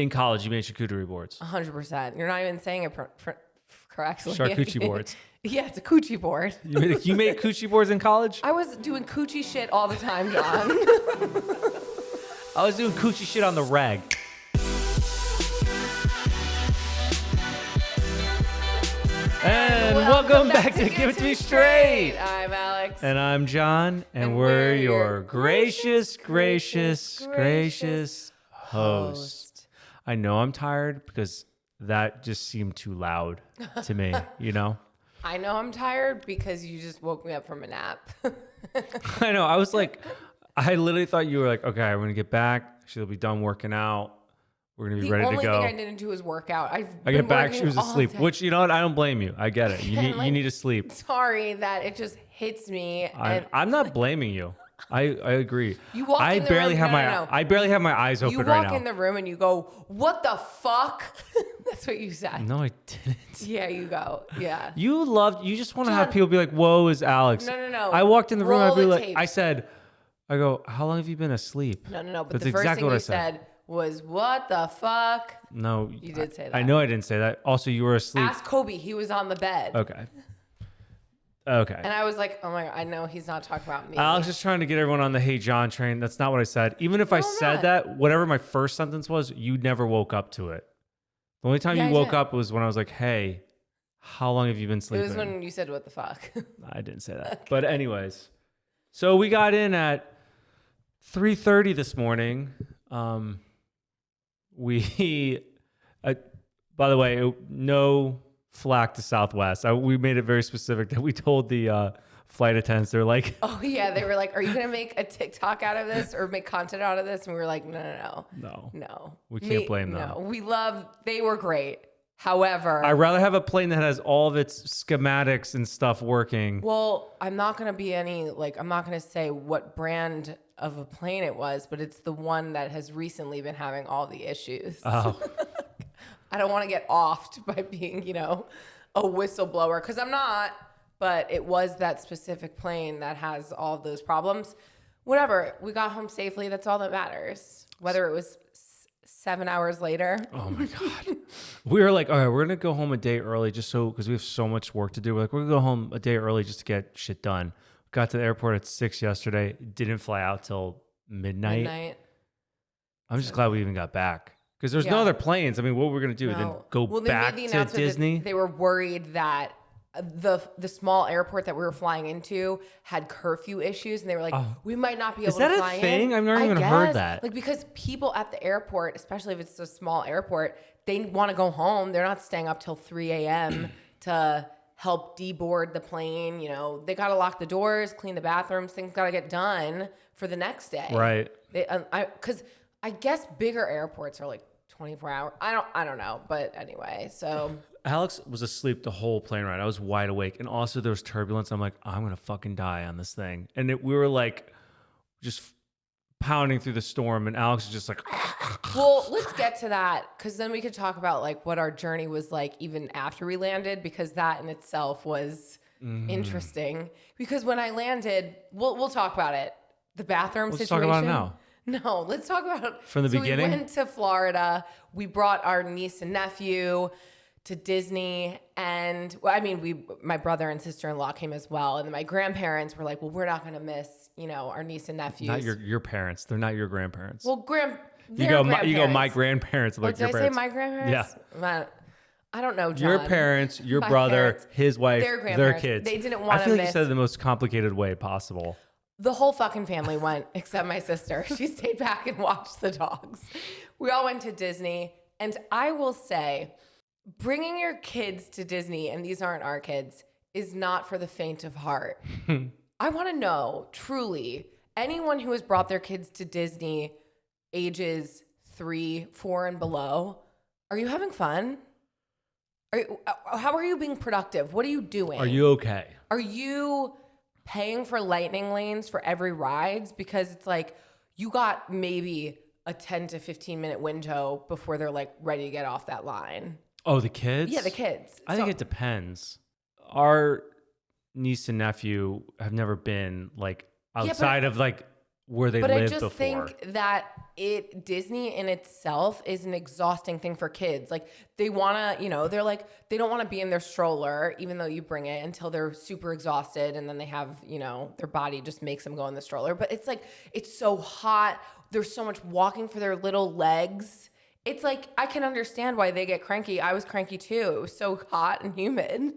In college, you made charcuterie boards. 100%. You're not even saying it correctly. Charcuterie boards. Yeah, it's a coochie board. You made coochie boards in college? I was doing coochie shit all the time, John. I was doing coochie shit on the rag. And welcome back to Give It To Me Straight. I'm Alex. And I'm John, and we're your gracious host. I know I'm tired because that just seemed too loud to me, you know? I know I'm tired because you just woke me up from a nap. I know. I was like, I literally thought you were like, okay, I'm going to get back. She'll be done working out. We're going to be ready to go. The only thing I didn't do was work out. I get back, she was asleep, which, you know what? I don't blame you. I get it. You need to sleep. Sorry that it just hits me. I'm not blaming you. I agree. You walk in the room. I barely have my eyes open right now. You walk in the room and you go, "What the fuck?" That's what you said. No, I didn't. Yeah, you go. Yeah. You just want to have people be like, "Whoa, is Alex?" No. I walked in the room. I'd be like, tapes. I go, "How long have you been asleep?" No. But that's the first exactly thing what you I said was, "What the fuck?" No, you did say that. I know I didn't say that. Also, you were asleep. Ask Kobe. He was on the bed. Okay. And I was like, oh my God, I know he's not talking about me. I was just trying to get everyone on the Hey John train. That's not what I said. Even if I said that, whatever my first sentence was, you never woke up to it. The only time you woke up was when I was like, hey, how long have you been sleeping? It was when you said, what the fuck? I didn't say that. Okay. But anyways, so we got in at 3:30 this morning. By the way, no flack to Southwest. We made it very specific that we told the flight attendants, they're like, oh yeah, they were like, are you gonna make a TikTok out of this or make content out of this? And we were like, no, we can't blame them. No, they were great. However, I'd rather have a plane that has all of its schematics and stuff working. Well, I'm not gonna say what brand of a plane it was, but it's the one that has recently been having all the issues. Oh. I don't want to get offed by being, a whistleblower, because I'm not, but it was that specific plane that has all of those problems. Whatever, we got home safely. That's all that matters. Whether it was 7 hours later. Oh my God. We were like, all right, we're going to go home a day early because we have so much work to do. We're like, we're going to go home a day early just to get shit done. Got to the airport at 6 yesterday. Didn't fly out till midnight. I'm just glad we even got back. Because there's no other planes. I mean, what were we going to do? Then go back to Disney? They were worried that the small airport that we were flying into had curfew issues. And they were like, we might not be able to fly in. Is that a thing? I've never even heard that. Like, because people at the airport, especially if it's a small airport, they want to go home. They're not staying up till 3 a.m. to help deboard the plane. They got to lock the doors, clean the bathrooms. Things got to get done for the next day. Right. Because I guess bigger airports are like 24 hours. I don't know. But anyway, so Alex was asleep the whole plane ride. I was wide awake. And also there was turbulence. I'm like, I'm going to fucking die on this thing. And we were like just pounding through the storm. And Alex is just like, well, let's get to that. Because then we could talk about like what our journey was like even after we landed. Because that in itself was interesting. Because when I landed, we'll talk about it. The bathroom situation. Let's talk about it now. No, let's talk about from the beginning. We went to Florida. We brought our niece and nephew to Disney, and my brother and sister-in-law came as well. And then my grandparents were like, "Well, we're not going to miss, our niece and nephews." Not your parents. They're not your grandparents. Well, you go my grandparents. Like did I say my grandparents? Yeah. I don't know, John. Your parents, your brother, his wife, their kids. They didn't want to. I feel like you said it the most complicated way possible. The whole fucking family went, except my sister. She stayed back and watched the dogs. We all went to Disney. And I will say, bringing your kids to Disney, and these aren't our kids, is not for the faint of heart. I want to know, truly, anyone who has brought their kids to Disney ages 3, 4, and below, are you having fun? How are you being productive? What are you doing? Are you okay? Are you paying for lightning lanes for every rides? Because it's like you got maybe a 10 to 15 minute window before they're like ready to get off that line. Oh, the kids? Yeah, the kids. I think it depends. Our niece and nephew have never been like outside of like where they But I lived just before. think that Disney in itself is an exhausting thing for kids. Like they want to, they're like, they don't want to be in their stroller, even though you bring it until they're super exhausted. And then they have, their body just makes them go in the stroller. But it's like, it's so hot. There's so much walking for their little legs. It's like, I can understand why they get cranky. I was cranky too. It was so hot and humid.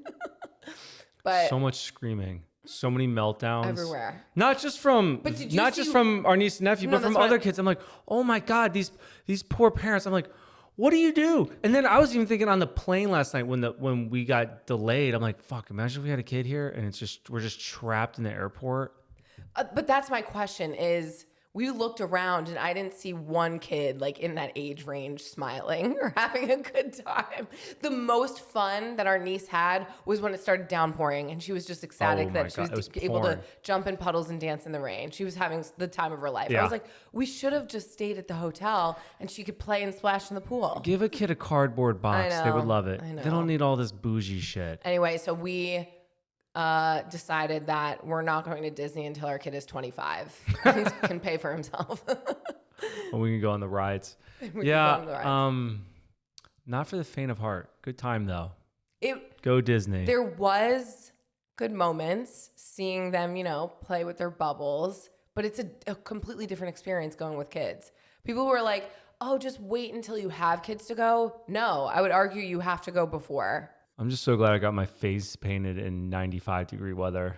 But so much screaming. So many meltdowns everywhere. Not just from from our niece and nephew, but from other kids. I'm like, oh my God, these poor parents. I'm like, what do you do? And then I was even thinking on the plane last night when we got delayed. I'm like, fuck, imagine if we had a kid here and we're just trapped in the airport. But that's my question is, we looked around and I didn't see one kid like in that age range smiling or having a good time. The most fun that our niece had was when it started downpouring and she was just ecstatic that she was able to jump in puddles and dance in the rain. She was having the time of her life. Yeah. I was like, we should have just stayed at the hotel and she could play and splash in the pool. Give a kid a cardboard box. They would love it. I know. They don't need all this bougie shit. Anyway, so we decided that we're not going to Disney until our kid is 25 and can pay for himself. Well, we can go on the rides. Not for the faint of heart. Good time though. Go Disney. There was good moments seeing them, play with their bubbles, but it's a completely different experience going with kids. People who are like, oh, just wait until you have kids to go. No, I would argue you have to go before. I'm just so glad I got my face painted in 95-degree weather.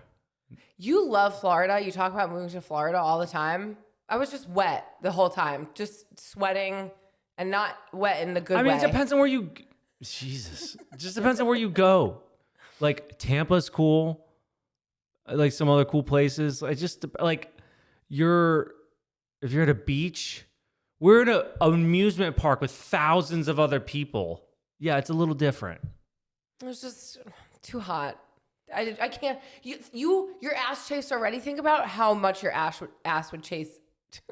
You love Florida. You talk about moving to Florida all the time. I was just wet the whole time, just sweating and not wet in the good way. It depends on where you... Jesus. It just depends on where you go. Like, Tampa's cool. Like, some other cool places. I just... Like, if you're at a beach... We're in an amusement park with thousands of other people. Yeah, it's a little different. It was just too hot. I can't. Your ass chafes already. Think about how much your ass would chase.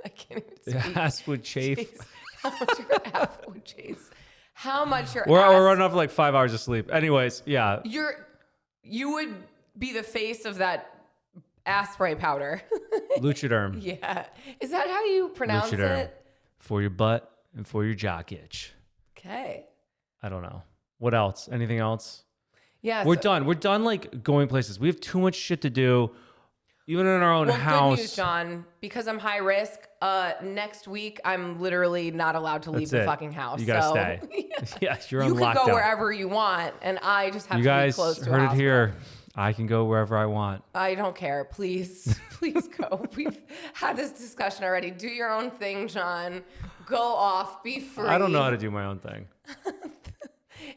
I can't even speak. Ass would chafe. How much your ass would chase. How much your We're running off for like 5 hours of sleep. Anyways, yeah. You would be the face of that ass spray powder. Luchaderm. Yeah. Is that how you pronounce it? For your butt and for your jock itch. Okay. I don't know. What else? Anything else? Yeah. We're done. We're done like going places. We have too much shit to do. Even in our own house. Good news, John. Because I'm high risk, next week I'm literally not allowed to leave the fucking house. You gotta stay. Yeah, you're on lockdown. You can go wherever you want, and I just have to be close to a hospital. You guys heard it here. I can go wherever I want. I don't care. Please, please go. We've had this discussion already. Do your own thing, John. Go off. Be free. I don't know how to do my own thing.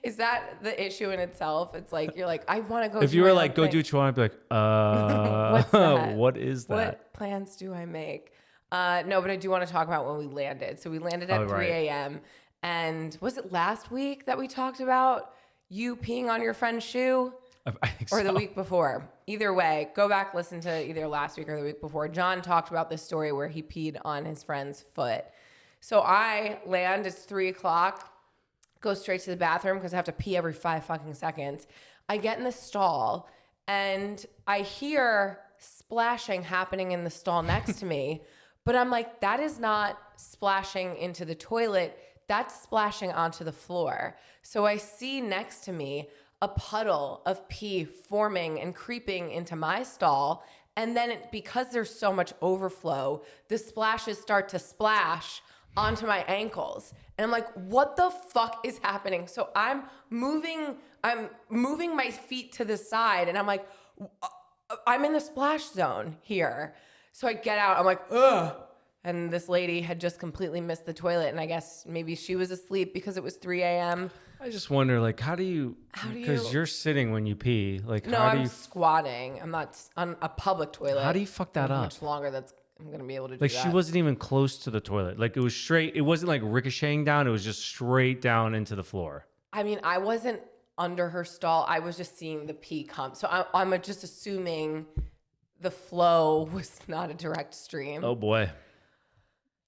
Is that the issue in itself? It's like, you're like, I want to go. If you were like, go do what you want, I'd be like, what's that? What is that? What plans do I make? No, but I do want to talk about when we landed. So we landed at 3 a.m. And was it last week that we talked about you peeing on your friend's shoe? I think or the week before. Either way, go back, listen to either last week or the week before. John talked about this story where he peed on his friend's foot. So I land, it's 3 o'clock, go straight to the bathroom because I have to pee every 5 fucking seconds. I get in the stall and I hear splashing happening in the stall next to me. But I'm like, that is not splashing into the toilet. That's splashing onto the floor. So I see next to me a puddle of pee forming and creeping into my stall. And then because there's so much overflow, the splashes start to splash onto my ankles. And I'm like, what the fuck is happening? So I'm moving my feet to the side and I'm like, I'm in the splash zone here. So I get out, I'm like, ugh. And this lady had just completely missed the toilet. And I guess maybe she was asleep because it was 3 a.m. I just wonder, like, how do you, because you're sitting when you pee. Like, no, how do I'm you squatting. I'm not on a public toilet. How do you fuck that up? How much longer I'm going to be able to do like, that. she wasn't even close to the toilet. Like, it was straight. It wasn't like ricocheting down. It was just straight down into the floor. I mean, I wasn't under her stall. I was just seeing the pee come. So I'm just assuming the flow was not a direct stream. Oh, boy.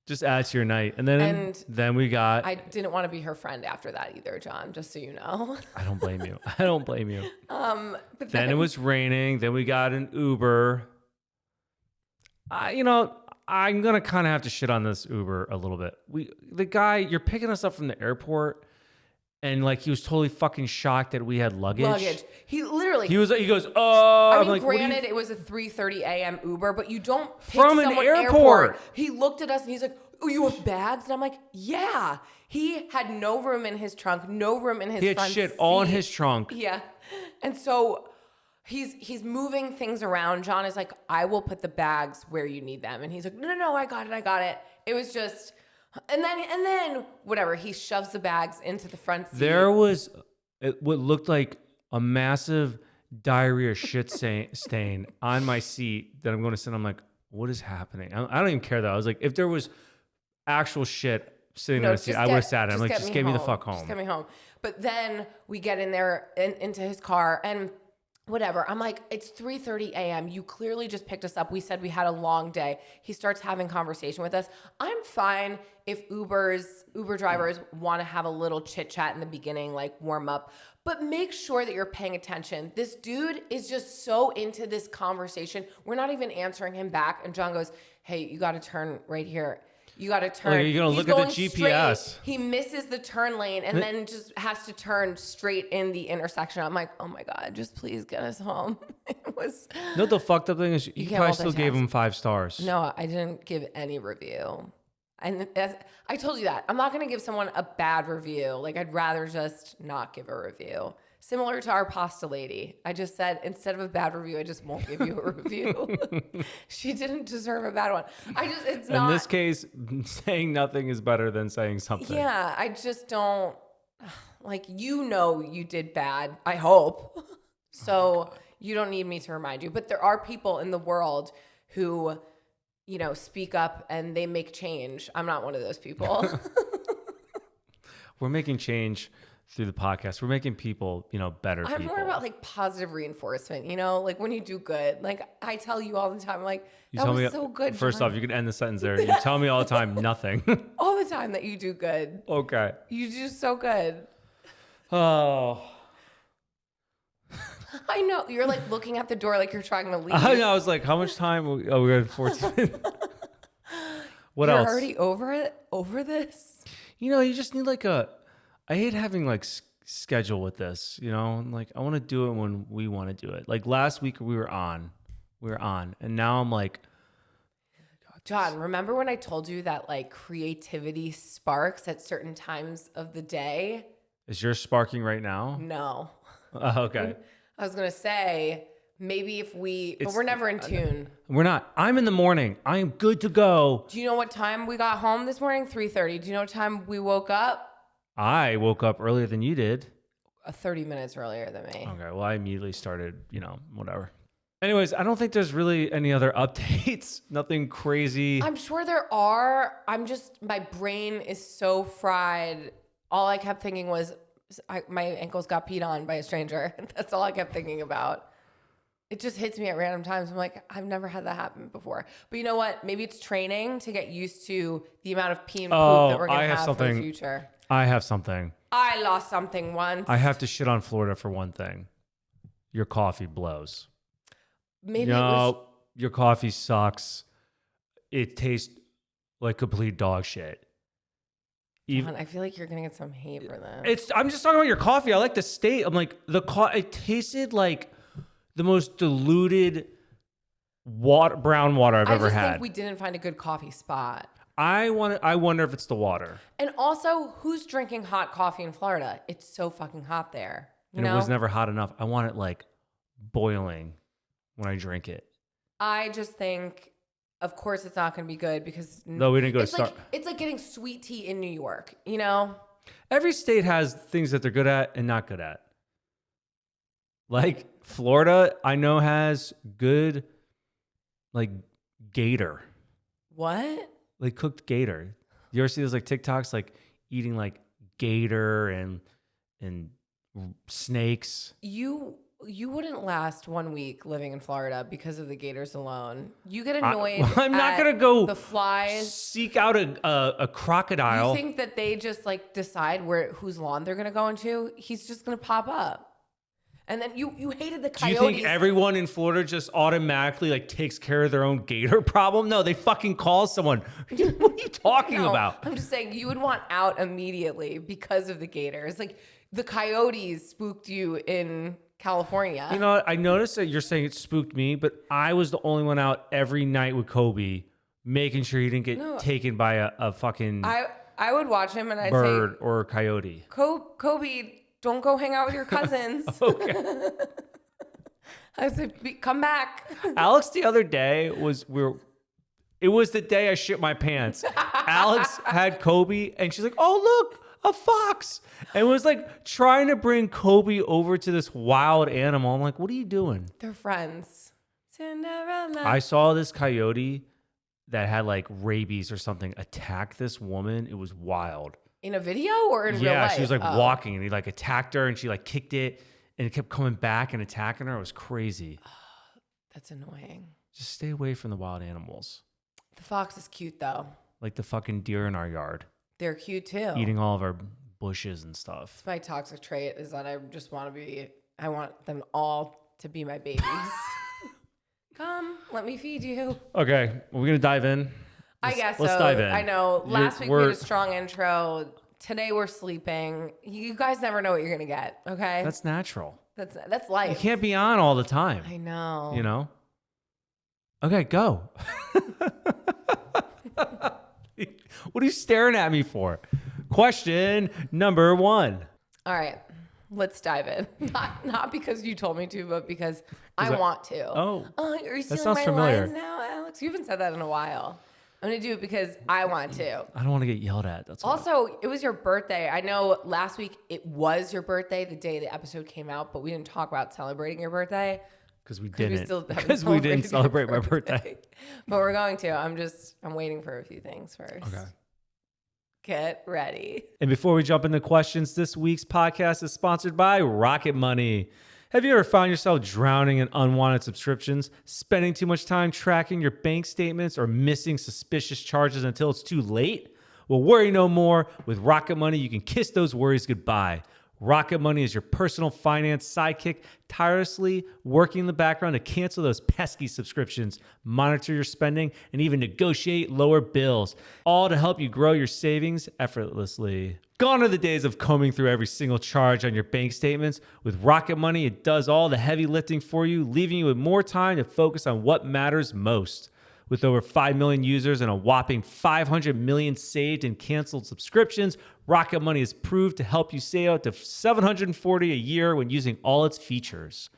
Just add to your night. And then we got... I didn't want to be her friend after that either, John, just so you know. I don't blame you. I don't blame you. But then it was raining. Then we got an Uber. I I'm gonna kind of have to shit on this Uber a little bit. The guy, you're picking us up from the airport, and like he was totally fucking shocked that we had luggage. He literally. He goes, I I'm mean, like, what do you- granted, it was a 3:30 a.m. Uber, but you don't pick From an someone airport. He looked at us and he's like, "Oh, you have bags?" And I'm like, "Yeah." He had no room in his trunk, no room in his. He had front shit seat. all in his trunk. Yeah, and so he's moving things around. John is like, "I will put the bags where you need them," and he's like, "No, I got it." It was just, and then whatever. He shoves the bags into the front seat. There was what looked like a massive diarrhea shit stain on my seat that I'm going to sit. I'm like, what is happening? I don't even care though. I was like, if there was actual shit sitting on the seat, I would have sat in. I'm like, just get me the fuck home. Just get me home. But then we get in there into his car and whatever. I'm like, it's 3:30 a.m. You clearly just picked us up. We said we had a long day. He starts having conversation with us. I'm fine if Uber drivers want to have a little chit chat in the beginning, like warm up, but make sure that you're paying attention. This dude is just so into this conversation. We're not even answering him back. And John goes, "Hey, you got to turn right here. You got to turn." You're going to look at the GPS. Straight. He misses the turn lane and then just has to turn straight in the intersection. I'm like, oh my God, just please get us home. It was. No, the fucked up thing is you probably still gave multitask. him 5 stars. No, I didn't give any review. And as I told you that, I'm not going to give someone a bad review. Like, I'd rather just not give a review. Similar to our pasta lady. I just said, instead of a bad review, I just won't give you a review. She didn't deserve a bad one. It's not. In this case, saying nothing is better than saying something. Yeah, I just don't, like, you did bad, I hope. So you don't need me to remind you. But there are people in the world who, speak up and they make change. I'm not one of those people. We're making change through the podcast. We're making people, better people. I'm more about like positive reinforcement, like when you do good. Like I tell you all the time, like, that was so good. First John. off, you can end the sentence there. You tell me all the time, nothing. All the time that you do good. Okay. You do so good. Oh. I know. You're like looking at the door like you're trying to leave. I know. I was like, how much time? Oh, we're at 14 minutes. What else? You're already over it? Over this? You just need I hate having like schedule with this, like I want to do it when we want to do it. Like last week we were on, and now I'm like, John, remember when I told you that like creativity sparks at certain times of the day? Is yours sparking right now? No. Okay. I was going to say maybe but we're never in tune. We're not. I'm in the morning. I am good to go. Do you know what time we got home this morning? 3:30. Do you know what time we woke up? I woke up earlier than you did. 30 minutes earlier than me. Okay, well, I immediately started, whatever. Anyways, I don't think there's really any other updates. Nothing crazy. I'm sure there are. My brain is so fried. All I kept thinking was my ankles got peed on by a stranger. That's all I kept thinking about. It just hits me at random times. I'm like, I've never had that happen before. But you know what? Maybe it's training to get used to the amount of pee and poop that we're going to have for the future. I have something. I lost something once. I have to shit on Florida for one thing. Your coffee blows. Maybe your coffee sucks. It tastes like complete dog shit. John, I feel like you're gonna get some hate for that. I'm just talking about your coffee. I like the state. I'm like it tasted like the most diluted brown water I've ever had. I think we didn't find a good coffee spot. I wonder if it's the water. And also, who's drinking hot coffee in Florida? It's so fucking hot there. It was never hot enough. I want it like boiling when I drink it. I just think, of course, it's not going to be good because no, we didn't go to Starbucks. It's like getting sweet tea in New York. Every state has things that they're good at and not good at. Like Florida, I know has good, like gator. What? Like cooked gator. You ever see those like TikToks like eating like gator and snakes? You wouldn't last 1 week living in Florida because of the gators alone. You get annoyed. I'm not gonna go the flies. Seek out a crocodile. You think that they just like decide whose lawn they're gonna go into? He's just gonna pop up. And then you hated the Do coyotes. you think everyone in Florida just automatically like takes care of their own gator problem? No, they fucking call someone. What are you talking No, about? I'm just saying you would want out immediately because of the gators. Like the coyotes spooked you in California. You know, I noticed that you're saying it spooked me, but I was the only one out every night with Kobe, making sure he didn't get taken by a fucking I would watch him and I'd bird say, or a coyote. Kobe, don't go hang out with your cousins. Okay. I said, come back. Alex the other day it was the day I shit my pants. Alex had Kobe and she's like, oh, look, a fox. And was like trying to bring Kobe over to this wild animal. I'm like, what are you doing? They're friends. Cinderella. I saw this coyote that had like rabies or something attack this woman. It was wild. In a video or in real life? Yeah, she was like walking and he like attacked her and she like kicked it and it kept coming back and attacking her. It was crazy. That's annoying. Just stay away from the wild animals. The fox is cute though. Like the fucking deer in our yard. They're cute too. Eating all of our bushes and stuff. It's my toxic trait is that I want them all to be my babies. Come, let me feed you. Okay, are we gonna dive in? I guess let's so. dive in. I know. Last week we had a strong intro. Today we're sleeping. You guys never know what you're gonna get. Okay, That's natural. That's life. You can't be on all the time. I know. You know. Okay, go. What are you staring at me for? Question number 1. All right, let's dive in. Not because you told me to, but because I want to. Oh, are you stealing sounds my familiar. lines now, Alex? You haven't said that in a while. I'm gonna do it because I want to. I don't want to get yelled at. That's all. Also, it was your birthday. I know last week it was your birthday, the day the episode came out, but we didn't talk about celebrating your birthday. Because we didn't. Because we didn't celebrate my birthday. But we're going to. I'm waiting for a few things first. Okay. Get ready. And before we jump into questions, this week's podcast is sponsored by Rocket Money. Have you ever found yourself drowning in unwanted subscriptions, spending too much time tracking your bank statements, or missing suspicious charges until it's too late? Well, worry no more. With Rocket Money, you can kiss those worries goodbye. Rocket Money is your personal finance sidekick, tirelessly working in the background to cancel those pesky subscriptions, monitor your spending, and even negotiate lower bills, all to help you grow your savings effortlessly. Gone are the days of combing through every single charge on your bank statements. With Rocket Money, it does all the heavy lifting for you, leaving you with more time to focus on what matters most. With over 5 million users and a whopping 500 million saved and canceled subscriptions, Rocket Money is proved to help you save up to $740 a year when using all its features.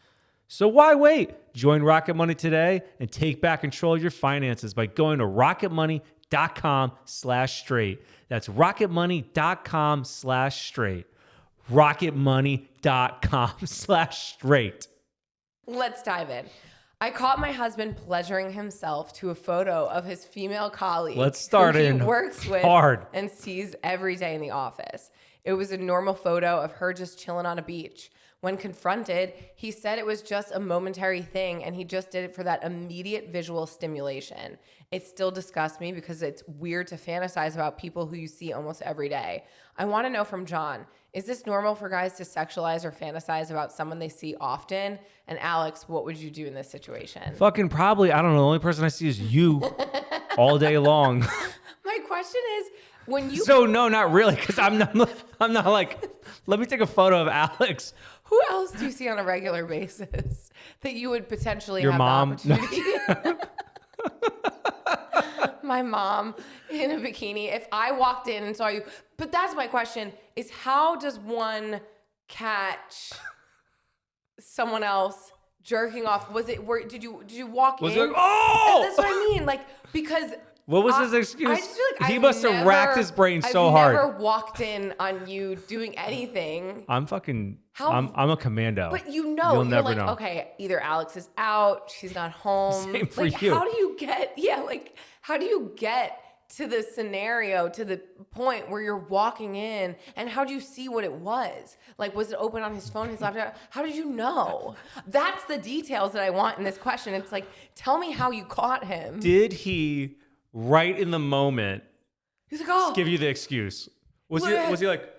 So why wait? Join Rocket Money today and take back control of your finances by going to rocketmoney.com/straight. That's rocketmoney.com/straight. rocketmoney.com/straight. Let's dive in. I caught my husband pleasuring himself to a photo of his female colleague. Let's start who in he works with hard and sees every day in the office. It was a normal photo of her just chilling on a beach. When confronted, he said it was just a momentary thing and he just did it for that immediate visual stimulation. It still disgusts me because it's weird to fantasize about people who you see almost every day. I want to know from John, is this normal for guys to sexualize or fantasize about someone they see often? And Alex, what would you do in this situation? Fucking probably, I don't know. The only person I see is you all day long. My question is, when you... So no, not really, because I'm not like, let me take a photo of Alex. Who else do you see on a regular basis that you would potentially Your have mom. the opportunity? My mom in a bikini. If I walked in and saw you, but that's my question: is how does one catch someone else jerking off? Was it? Did you walk Was in? it like, oh! That's what I mean. Like because. What was his excuse? I just feel like He must have racked his brain so hard. I've never walked in on you doing anything. I'm a commando. But you know, You'll you're never like, know. okay, either Alex is out, she's not home. Same for like, you. how do you get to the scenario, to the point where you're walking in, and how do you see what it was? Like, was it open on his phone, his laptop? How did you know? That's the details that I want in this question. It's like, tell me how you caught him. Did he, right in the moment, He's like, oh. give you the excuse? Was he like,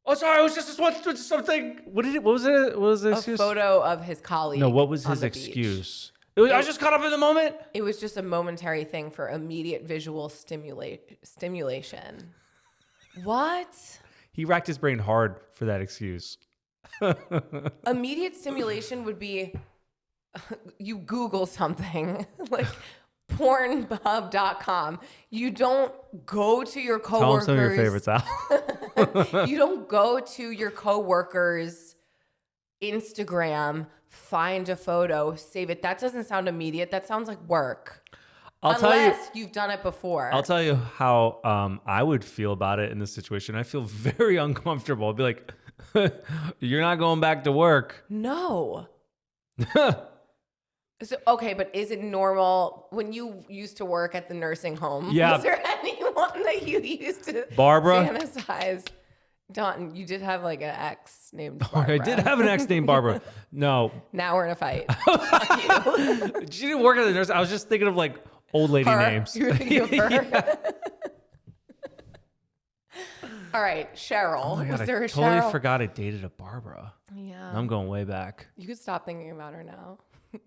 oh, Oh, sorry, it was just something. What was it? What was the A excuse? photo of his colleague. No, what was on his the beach. excuse? I was just caught up in the moment. It was just a momentary thing for immediate visual stimulation. What? He racked his brain hard for that excuse. Immediate stimulation would be you Google something like pornhub.com. You don't go to your coworkers. Tell him some of your favorites out. You don't go to your coworkers' Instagram, find a photo, save it. That doesn't sound immediate. That sounds like work. Unless you've done it before. I'll tell you how I would feel about it in this situation. I feel very uncomfortable. I'd be like, you're not going back to work. No. So, okay, but is it normal when you used to work at the nursing home? Yeah. Was there anyone that you used to Barbara? fantasize? Don, you did have like an ex named Barbara. I did have an ex named Barbara. No. Now we're in a fight. Fuck you. She didn't work at the nurse. I was just thinking of like old lady Her? names. You were thinking of her? Yeah. All right, Cheryl. Oh my God, Was there I a totally Cheryl? forgot I dated a Barbara. Yeah. I'm going way back. You could stop thinking about her now.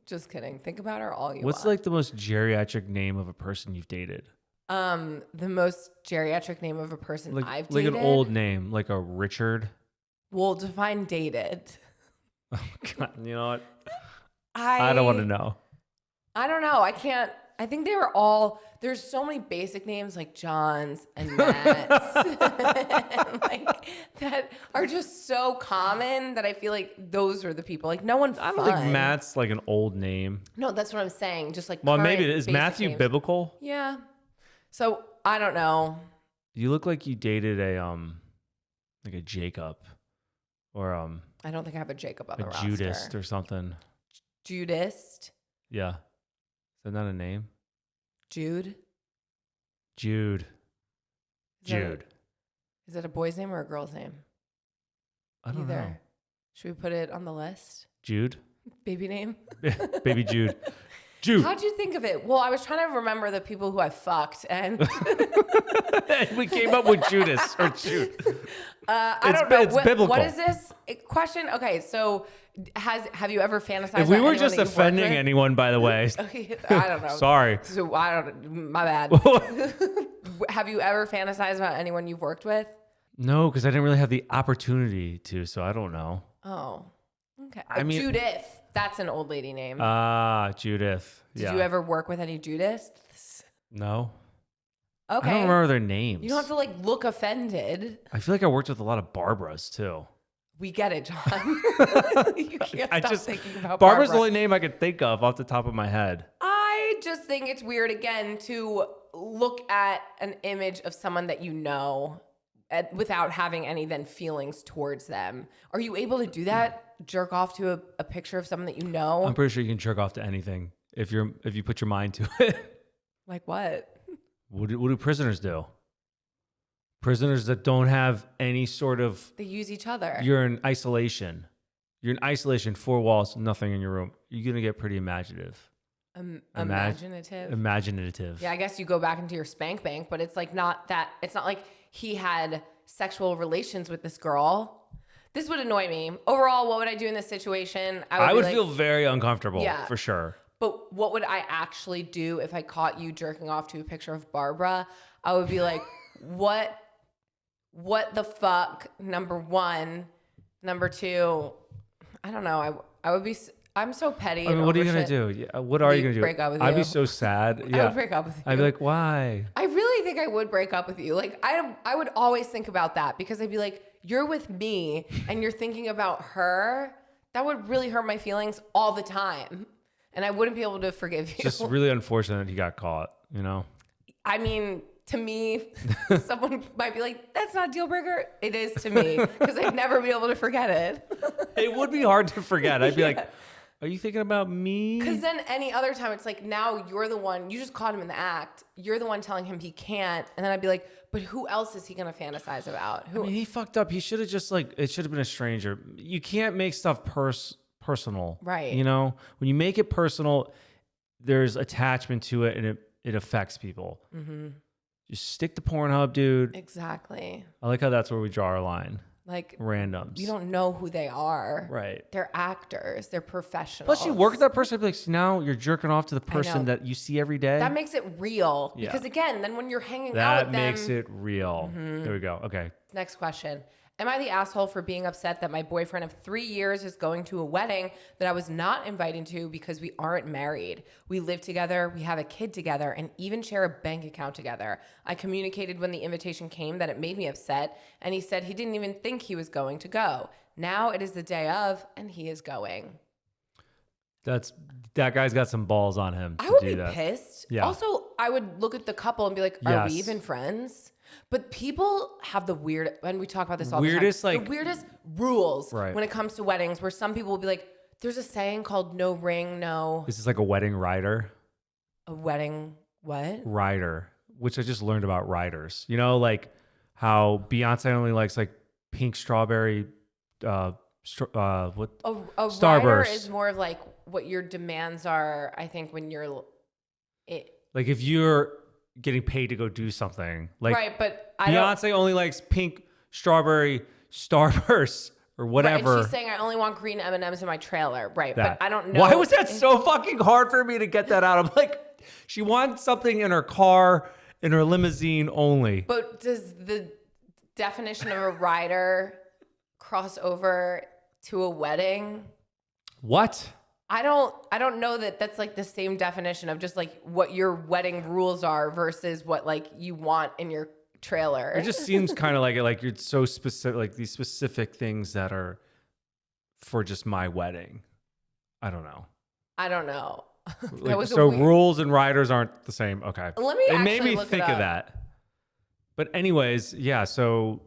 Just kidding. Think about her all you What's want. like the most geriatric name of a person you've dated? The most geriatric name of a person Like, I've like dated? an old name, like a Richard. Well, define dated. Oh God, you know what? I don't want to know. I don't know. I can't. I think they were all. There's so many basic names like Johns and Matts, and like that are just so common that I feel like those are the people. Like no one. I don't think Matt's like an old name. No, that's what I'm saying. Just like Well, current maybe is basic Matthew names. biblical? Yeah. So I don't know. You look like you dated a like a Jacob or I don't think I have a Jacob on the a roster. Judas or something. Judas. Yeah, is that not a name? Jude. Jude. Is that a- Jude. Is that a boy's name or a girl's name? I don't know. Should we put it on the list? Jude. Baby name? Baby Jude. Jude. How'd you think of it? Well, I was trying to remember the people who I fucked, and We came up with Judas or Jude. I don't know. It's biblical. What is this question? Okay, so have you ever fantasized? If we about were anyone just that you've offending worked with? anyone, by the way, Okay, I don't know. sorry. So I don't. My bad. Have you ever fantasized about anyone you've worked with? No, because I didn't really have the opportunity to, so I don't know. Oh, okay. I mean- Judith. That's an old lady name. Judith. Did you ever work with any Judiths? No. Okay. I don't remember their names. You don't have to like look offended. I feel like I worked with a lot of Barbaras too. We get it, John. You can't I stop just thinking about Barbara's Barbara. the only name I could think of off the top of my head. I just think it's weird again to look at an image of someone that you know without having any then feelings towards them. Are you able to do that? Jerk off to a picture of someone that you know? I'm pretty sure you can jerk off to anything if you put your mind to it. Like what? What do prisoners do? Prisoners that don't have any sort of They use each other. you're in isolation. You're in isolation, four walls, nothing in your room. You're gonna get pretty imaginative. Imaginative. Imaginative. Yeah, I guess you go back into your spank bank, but it's like not that. It's not like he had sexual relations with this girl. This would annoy me. Overall, what would I do in this situation? I be would like, feel very uncomfortable, Yeah. for sure. But what would I actually do if I caught you jerking off to a picture of Barbara? I would be like, what the fuck? Number one. Number two, I don't know. I would be. I'm so petty. I mean, and what are you over gonna shit. do? Yeah, what are you gonna do? Break up with I'd you. be so sad. I Yeah, would break up with you. I'd be like, why? I really think I would break up with you. Like I would always think about that because I'd be like, you're with me and you're thinking about her. That would really hurt my feelings all the time. And I wouldn't be able to forgive you. Just really unfortunate that he got caught, you know? I mean, to me, someone might be like, that's not a deal breaker. It is to me because I'd never be able to forget it. It would be hard to forget. I'd be like, are you thinking about me? Because then any other time, it's like now you're the one, you just caught him in the act. You're the one telling him he can't. And then I'd be like, but who else is he going to fantasize about? Who? I mean, he fucked up. He should have just it should have been a stranger. You can't make stuff personal. Right. You know, when you make it personal, there's attachment to it and it affects people. Mm-hmm. Just stick to Pornhub, dude. Exactly. I like how that's where we draw our line. Like randoms. you don't know who they are. Right. They're actors. They're professionals. Plus, you work with that person. Like, so now you're jerking off to the person that you see every day. That makes it real. Yeah. Because again, then when you're hanging out That with them, makes it real. There we go. Okay. Next question. Am I the asshole for being upset that my boyfriend of 3 years is going to a wedding that I was not invited to because we aren't married? We live together, we have a kid together, and even share a bank account together. I communicated when the invitation came that it made me upset, and he said he didn't even think he was going to go. Now it is the day of, and he is going. That guy's got some balls on him. I would do be that. pissed. Yeah. Also, I would look at the couple and be like, are we even friends? But people have the weird, and we talk about this all the time. The weirdest rules when it comes to weddings, where some people will be like, there's a saying called no ring, no. This is like a wedding rider. A wedding what? Rider, which I just learned about riders. You know, like how Beyonce only likes like pink strawberry, what? A Starburst. rider is more of like what your demands are, I think, when you're. Like if you're getting paid to go do something. Like right, but Beyonce only likes pink strawberry Starburst or whatever. Right, and she's saying I only want green M&Ms in my trailer. Right, but I don't know. Why was that so fucking hard for me to get that out? I'm like, she wants something in her car, in her limousine only. But does the definition of a rider cross over to a wedding? What? I don't know that that's like the same definition of just like what your wedding rules are versus what like you want in your trailer. It just seems kind of like you're so specific, like these specific things that are for just my wedding. I don't know. Rules and riders aren't the same. Okay. Let me It made me think of that. But anyways, yeah. So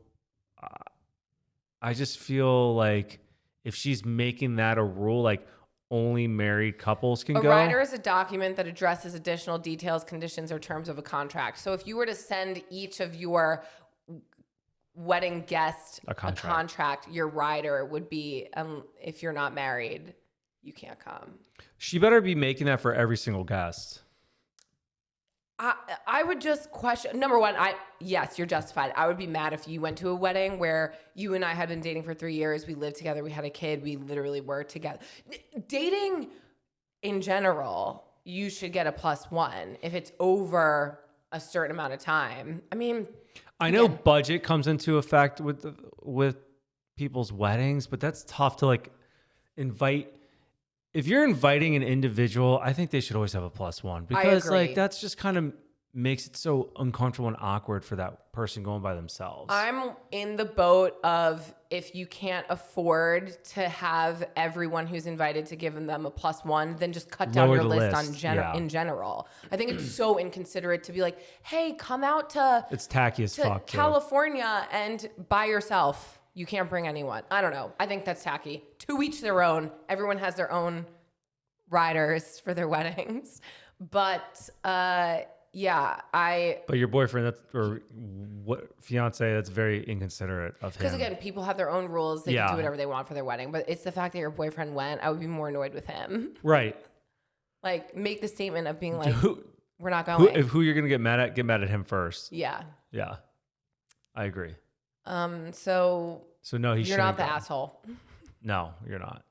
I just feel like if she's making that a rule, like only married couples can go. A rider is a document that addresses additional details, conditions, or terms of a contract. So if you were to send each of your wedding guests a contract, your rider would be, if you're not married, you can't come. She better be making that for every single guest. I would just question, number one, yes, you're justified. I would be mad if you went to a wedding where you and I had been dating for 3 years. We lived together. We had a kid. We literally were together. Dating in general, you should get a +1 if it's over a certain amount of time. I mean, I know budget comes into effect with people's weddings, but that's tough to like invite. If you're inviting an individual, I think they should always have a +1 because like that's just kind of makes it so uncomfortable and awkward for that person going by themselves. I'm in the boat of if you can't afford to have everyone who's invited to give them a +1, then just cut down your list in general. I think it's so inconsiderate to be like, hey, come out to it's tacky as fuck California and by yourself. You can't bring anyone. I don't know. I think that's tacky. To each their own. Everyone has their own riders for their weddings. But But your boyfriend, fiance, that's very inconsiderate of him. Because again, people have their own rules. They can do whatever they want for their wedding. But it's the fact that your boyfriend went. I would be more annoyed with him. Right. Like make the statement of being like, we're not going. Who you're gonna get mad at him first. Yeah. Yeah. I agree. So no, you're not the asshole. No, you're not.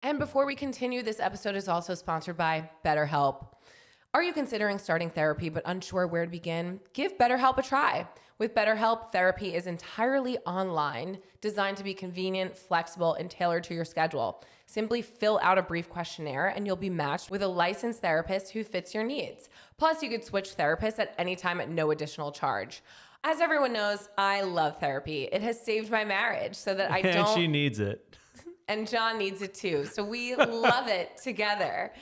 And before we continue, this episode is also sponsored by BetterHelp. Are you considering starting therapy but unsure where to begin? Give BetterHelp a try. With BetterHelp, therapy is entirely online, designed to be convenient, flexible, and tailored to your schedule. Simply fill out a brief questionnaire and you'll be matched with a licensed therapist who fits your needs. Plus, you could switch therapists at any time at no additional charge. As everyone knows, I love therapy. It has saved my marriage so that I don't... And she needs it. And John needs it too. So we love it together.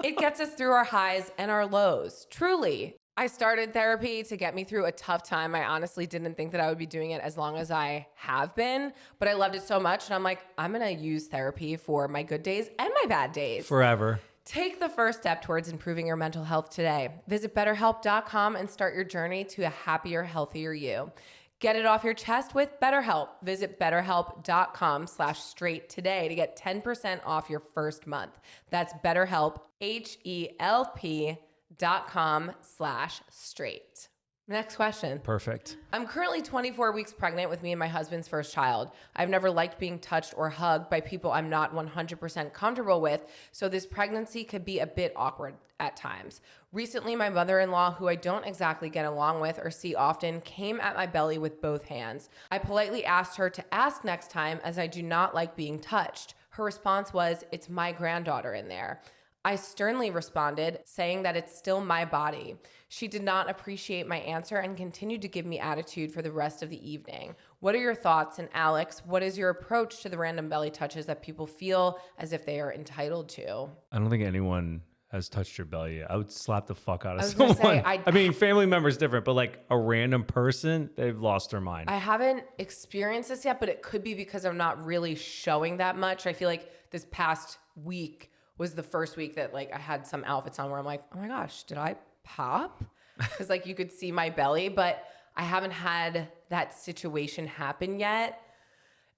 It gets us through our highs and our lows. Truly. I started therapy to get me through a tough time. I honestly didn't think that I would be doing it as long as I have been, but I loved it so much. And I'm like, I'm going to use therapy for my good days and my bad days. Forever. Take the first step towards improving your mental health today. Visit BetterHelp.com and start your journey to a happier, healthier you. Get it off your chest with BetterHelp. Visit BetterHelp.com/straight today to get 10% off your first month. That's BetterHelp, HELP.com/straight. Next question. Perfect. I'm currently 24 weeks pregnant with me and my husband's first child. I've never liked being touched or hugged by people I'm not 100% comfortable with, so this pregnancy could be a bit awkward at times. Recently, my mother-in-law, who I don't exactly get along with or see often, came at my belly with both hands. I politely asked her to ask next time as I do not like being touched. Her response was, "It's my granddaughter in there." I sternly responded, saying that it's still my body. She did not appreciate my answer and continued to give me attitude for the rest of the evening. What are your thoughts? And Alex, what is your approach to the random belly touches that people feel as if they are entitled to? I don't think anyone has touched your belly yet. I would slap the fuck out of I was gonna someone. say, I mean, family member's different, but like a random person, they've lost their mind. I haven't experienced this yet, but it could be because I'm not really showing that much. I feel like this past week was the first week that like I had some outfits on where I'm like, oh my gosh, did I pop? Because like you could see my belly, but I haven't had that situation happen yet.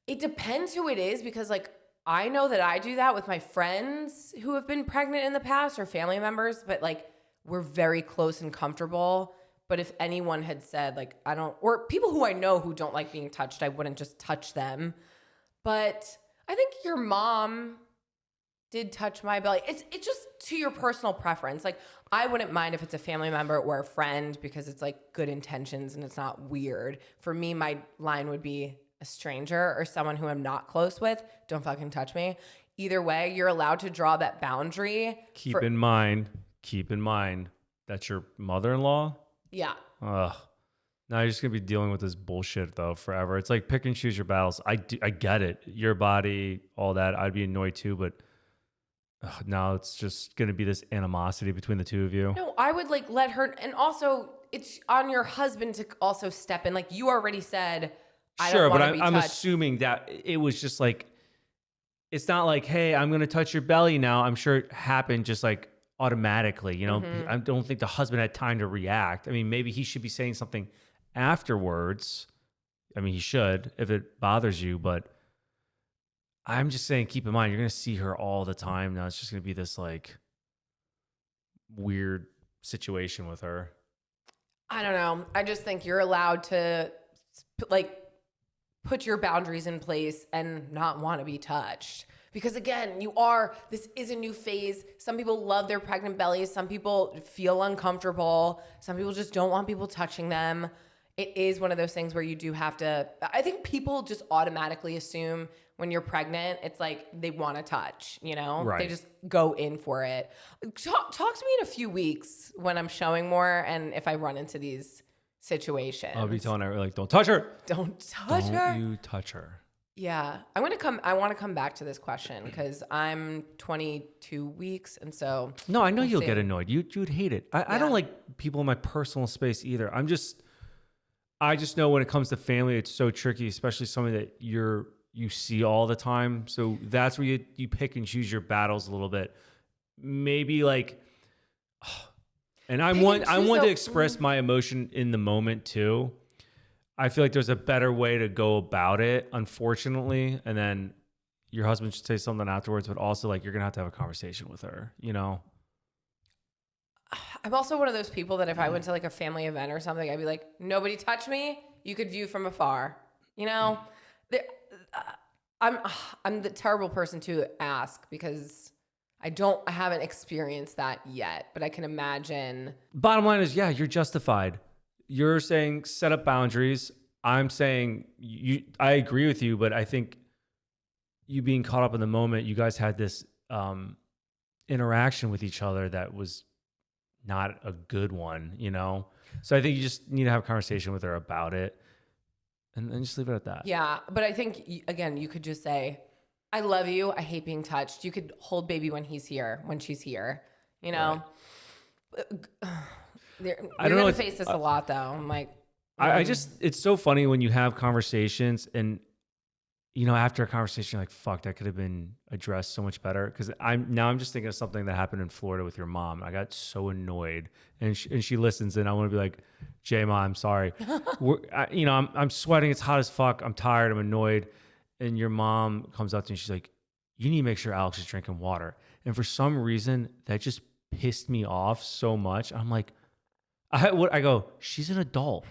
It depends who it is because like I know that I do that with my friends who have been pregnant in the past or family members, but like we're very close and comfortable. But if anyone had said like I don't, or people who I know who don't like being touched, I wouldn't just touch them. But I think your mom did touch my belly. It's just to your personal preference. Like I wouldn't mind if it's a family member or a friend because it's like good intentions and it's not weird. For me, my line would be a stranger or someone who I'm not close with. Don't fucking touch me. Either way, you're allowed to draw that boundary. Keep in mind, that's your mother-in-law. Yeah. Ugh. Now you're just gonna be dealing with this bullshit though forever. It's like pick and choose your battles. I get it. Your body, all that. I'd be annoyed too, but now it's just going to be this animosity between the two of you. No, I would like let her, and also it's on your husband to also step in. Like you already said, I Sure, don't want but to be I'm touched. assuming that it was just like, it's not like, hey, I'm going to touch your belly now. I'm sure it happened just like automatically. You know, I don't think the husband had time to react. I mean, maybe he should be saying something afterwards. I mean, he should if it bothers you, but I'm just saying, keep in mind, you're going to see her all the time. Now it's just going to be this like weird situation with her. I don't know. I just think you're allowed to like put your boundaries in place and not want to be touched. Because again, this is a new phase. Some people love their pregnant bellies. Some people feel uncomfortable. Some people just don't want people touching them. It is one of those things where you do have to, I think people just automatically assume when you're pregnant, it's like they want to touch, you know? Right. They just go in for it. Talk to me in a few weeks when I'm showing more and if I run into these situations. I'll be telling her, like, don't touch her. Don't touch her. Don't you touch her. Yeah. I want to come back to this question because I'm 22 weeks. And so. No, I know we'll you'll see. get annoyed. You'd hate it. I don't like people in my personal space either. I just know when it comes to family, it's so tricky, especially somebody that you see all the time. So that's where you pick and choose your battles a little bit. Maybe like, and I want to express my emotion in the moment too. I feel like there's a better way to go about it, unfortunately. And then your husband should say something afterwards, but also like you're going to have a conversation with her, you know? I'm also one of those people that if I went to like a family event or something, I'd be like, nobody touch me. You could view from afar. You know, I'm the terrible person to ask because I haven't experienced that yet, but I can imagine. Bottom line is, yeah, you're justified. You're saying set up boundaries. I'm saying I agree with you, but I think you being caught up in the moment, you guys had this interaction with each other that was not a good one, you know? So I think you just need to have a conversation with her about it and just leave it at that. Yeah. But I think, again, you could just say, I love you. I hate being touched. You could hold baby when she's here, you know? Right. You're going to face this a lot, though. I'm like, I just, it's so funny when you have conversations and, you know, after a conversation, you're like, fuck, that could have been addressed so much better. Cause I'm just thinking of something that happened in Florida with your mom. I got so annoyed and she listens and I want to be like, Jay, Ma, I'm sorry. I'm sweating. It's hot as fuck. I'm tired. I'm annoyed. And your mom comes up to me. She's like, you need to make sure Alex is drinking water. And for some reason that just pissed me off so much. I'm like, I go, she's an adult.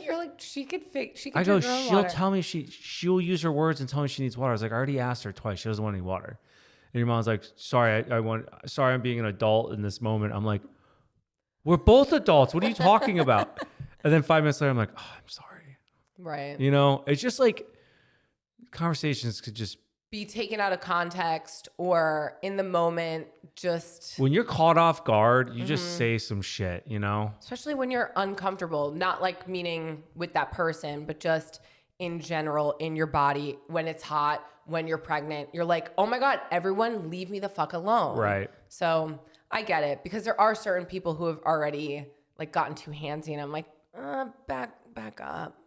You're like, she could I drink go, her own she'll water. tell me she'll use her words and tell me she needs water. I was like, I already asked her twice. She doesn't want any water. And your mom's like, sorry, sorry, I'm being an adult in this moment. I'm like, we're both adults. What are you talking about? And then 5 minutes later, I'm like, oh, I'm sorry. Right. You know, it's just like conversations could just Be taken out of context or in the moment, just when you're caught off guard, you just say some shit, you know? especially when you're uncomfortable, not like meaning with that person, but just in general in your body when it's hot, when you're pregnant, you're like, oh my God, everyone leave me the fuck alone. Right. So I get it because there are certain people who have already like gotten too handsy and I'm like, back up.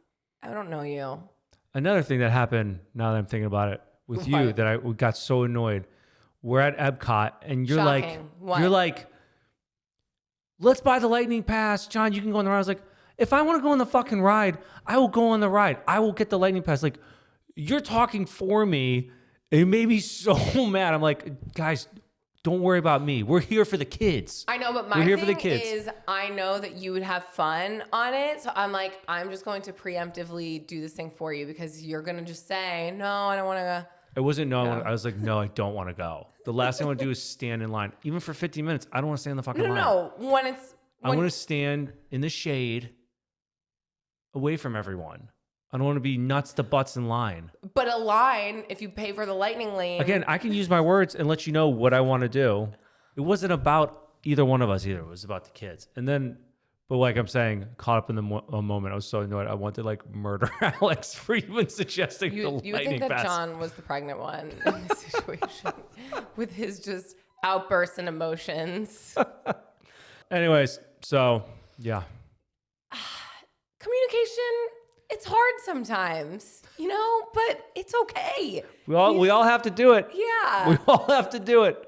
I don't know you. Another thing that happened now that I'm thinking about it with you What? that I got so annoyed. We're at Epcot and you're Shocking. What? you're like, let's buy the lightning pass. John, you can go on the ride. I was like, if I want to go on the fucking ride, I will go on the ride. I will get the lightning pass. Like, you're talking for me. It made me so mad. I'm like, guys, don't worry about me. We're here for the kids. I know, but We're my here for the thing kids. is I know that you would have fun on it. So I'm like, I'm just going to preemptively do this thing for you because you're going to just say, no, I don't want to go. It wasn't no. I was like, no, I don't want to go. The last thing I want to do is stand in line. Even for 15 minutes, I don't want to stand in the fucking line. No. I want to stand in the shade away from everyone. I don't want to be nuts to butts in line. But a line, if you pay for the lightning lane. Again, I can use my words and let you know what I want to do. It wasn't about either one of us either. It was about the kids. And then, but like I'm saying, caught up in the moment, I was so annoyed. I wanted to like murder Alex for even suggesting the You would lightning think that pass. John was the pregnant one in this situation with his just outbursts and emotions. Anyways, so yeah. Communication, it's hard sometimes, you know, but it's okay. We all have to do it. Yeah. We all have to do it.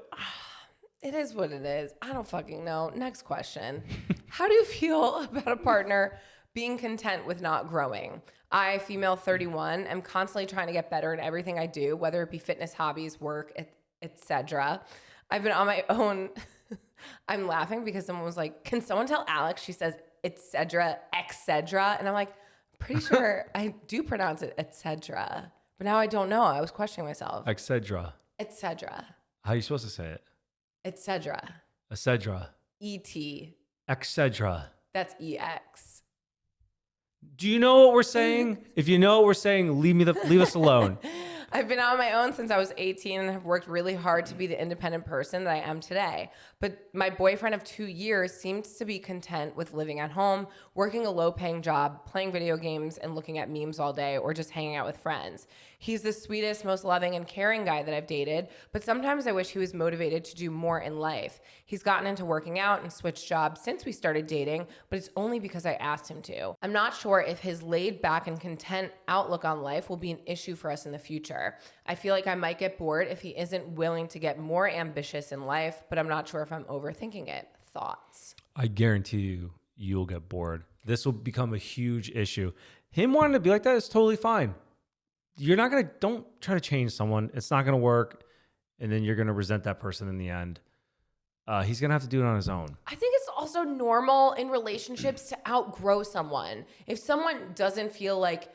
It is what it is. I don't fucking know. Next question. How do you feel about a partner being content with not growing? I, female 31, am constantly trying to get better in everything I do, whether it be fitness, hobbies, work, etc. I've been on my own. I'm laughing because someone was like, can someone tell Alex? She says, etc. And I'm like, pretty sure I do pronounce it etc. But now I don't know. I was questioning myself. Excedra. Etc. How are you supposed to say it? Etc. Excedra. E-T. Excedra. That's E-X. Do you know what we're saying? If you know what we're saying, leave us alone. I've been on my own since I was 18 and have worked really hard to be the independent person that I am today. But my boyfriend of 2 years seems to be content with living at home, working a low-paying job, playing video games, and looking at memes all day, or just hanging out with friends. He's the sweetest, most loving, and caring guy that I've dated, but sometimes I wish he was motivated to do more in life. He's gotten into working out and switched jobs since we started dating, but it's only because I asked him to. I'm not sure if his laid-back and content outlook on life will be an issue for us in the future. I feel like I might get bored if he isn't willing to get more ambitious in life, but I'm not sure if I'm overthinking it. Thoughts? I guarantee you'll get bored. This will become a huge issue. Him wanting to be like that is totally fine. Don't try to change someone. It's not going to work. And then you're going to resent that person in the end. He's going to have to do it on his own. I think it's also normal in relationships to outgrow someone. If someone doesn't feel like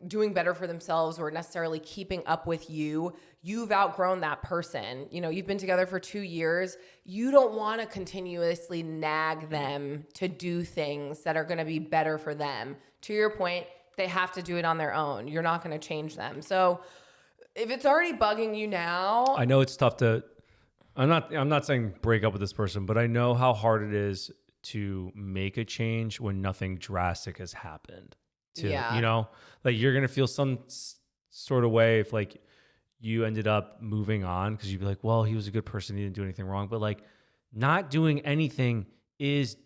doing better for themselves or necessarily keeping up with you, you've outgrown that person. You know, you've been together for 2 years. You don't want to continuously nag them to do things that are going to be better for them. To your point, they have to do it on their own. You're not going to change them. So if it's already bugging you now, I know it's tough to, I'm not saying break up with this person, but I know how hard it is to make a change when nothing drastic has happened. Yeah. You know, like you're going to feel some sort of way if like you ended up moving on because you'd be like, well, he was a good person. He didn't do anything wrong. But like not doing anything is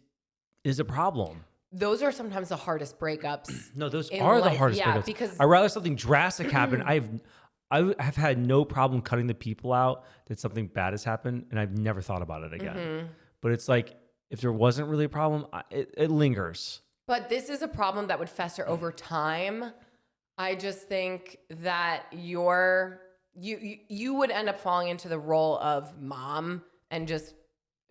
a problem. those are sometimes the hardest breakups. No, those in are the life. hardest Yeah, breakups. because I'd rather something drastic happen. I have had no problem cutting the people out that something bad has happened, and I've never thought about it again. But it's like, if there wasn't really a problem, it lingers. But this is a problem that would fester over time. I just think that you would end up falling into the role of mom and just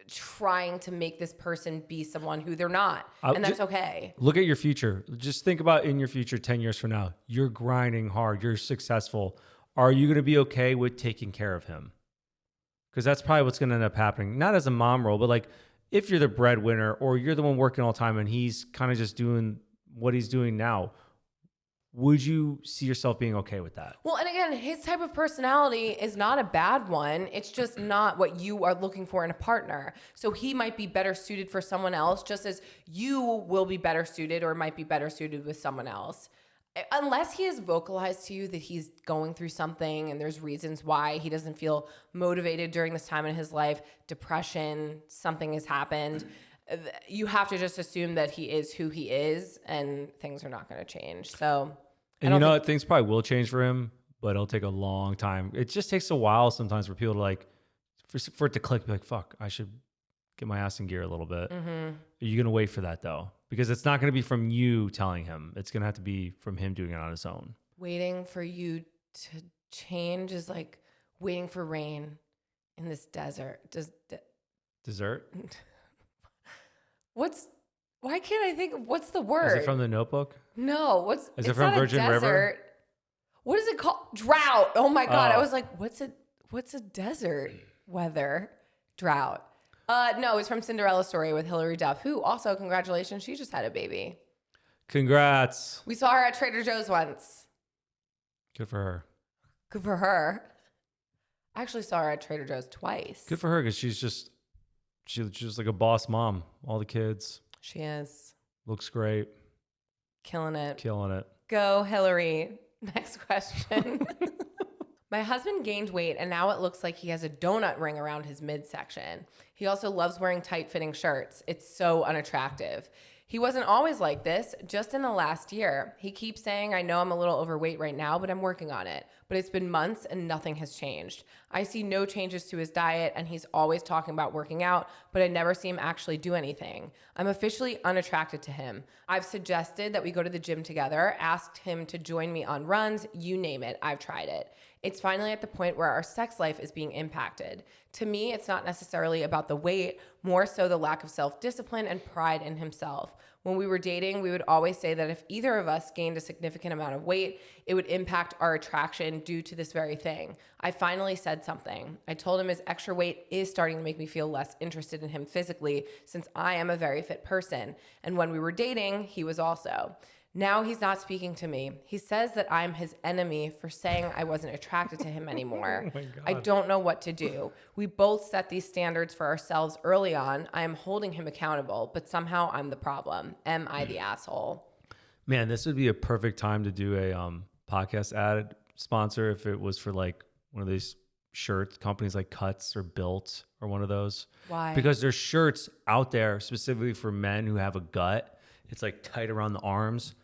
trying to make this person be someone who they're not. And that's okay. Look at your future. Just think about in your future 10 years from now. You're grinding hard. You're successful. Are you going to be okay with taking care of him? Because that's probably what's going to end up happening. Not as a mom role, but like if you're the breadwinner or you're the one working all the time and he's kind of just doing what he's doing now, would you see yourself being okay with that? Well, and again, his type of personality is not a bad one. It's just not what you are looking for in a partner. So he might be better suited for someone else, just as you will be better suited or might be better suited with someone else. Unless he has vocalized to you that he's going through something and there's reasons why he doesn't feel motivated during this time in his life, depression, something has happened, you have to just assume that he is who he is and things are not going to change. So, and you know what? Things probably will change for him, but it'll take a long time. It just takes a while sometimes for people to like, for it to click, be like, fuck, I should get my ass in gear a little bit. Mm-hmm. Are you going to wait for that though? Because it's not going to be from you telling him. It's going to have to be from him doing it on his own. Waiting for you to change is like waiting for rain in this desert. Dessert? Why can't I think, what's the word? Is it from The Notebook? No, Is it from Virgin River? What is it called? Drought. Oh my God. I was like, what's a desert weather? Drought. No, it's from Cinderella Story with Hilary Duff, who also, congratulations, she just had a baby. Congrats. We saw her at Trader Joe's once. Good for her. Good for her. I actually saw her at Trader Joe's twice. Good for her because she's just like a boss mom. All the kids. She is. Looks great. Killing it. Killing it. Go, Hillary. Next question. My husband gained weight and now it looks like he has a donut ring around his midsection. He also loves wearing tight-fitting shirts. It's so unattractive. He wasn't always like this, just in the last year. He keeps saying, I know I'm a little overweight right now, but I'm working on it. But it's been months and nothing has changed. I see no changes to his diet and he's always talking about working out, but I never see him actually do anything. I'm officially unattracted to him. I've suggested that we go to the gym together, asked him to join me on runs, you name it, I've tried it. It's finally at the point where our sex life is being impacted. To me, it's not necessarily about the weight, more so the lack of self-discipline and pride in himself. When we were dating, we would always say that if either of us gained a significant amount of weight, it would impact our attraction due to this very thing. I finally said something. I told him his extra weight is starting to make me feel less interested in him physically since I am a very fit person. And when we were dating, he was also. Now he's not speaking to me. He says that I'm his enemy for saying I wasn't attracted to him anymore. Oh my God. I don't know what to do. We both set these standards for ourselves early on. I am holding him accountable, but somehow I'm the problem. Am I the asshole? Man, this would be a perfect time to do a podcast ad sponsor if it was for like one of these shirts, companies like Cuts or Built or one of those. Why? Because there's shirts out there specifically for men who have a gut. It's like tight around the arms,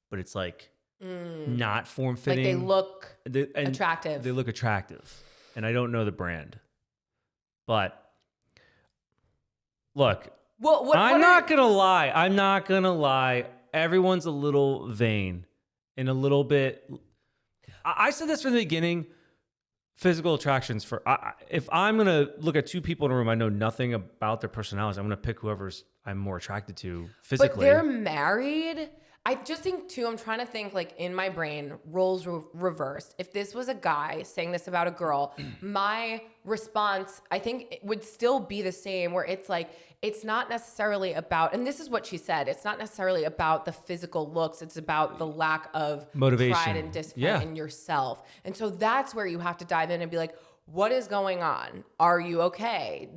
but it's like not form fitting. Like they look attractive. They look attractive. And I don't know the brand. But look, I'm not going to lie. Everyone's a little vain and a little bit. I said this from the beginning. Physical attractions for if I'm gonna look at two people in a room, I know nothing about their personalities. I'm gonna pick whoever's I'm more attracted to physically. But they're married. I just think too. I'm trying to think like in my brain, roles reversed. If this was a guy saying this about a girl, my response I think it would still be the same. Where it's like it's not necessarily about, and this is what she said. It's not necessarily about the physical looks. It's about the lack of motivation, pride and discipline in yourself. And so that's where you have to dive in and be like, what is going on? Are you okay?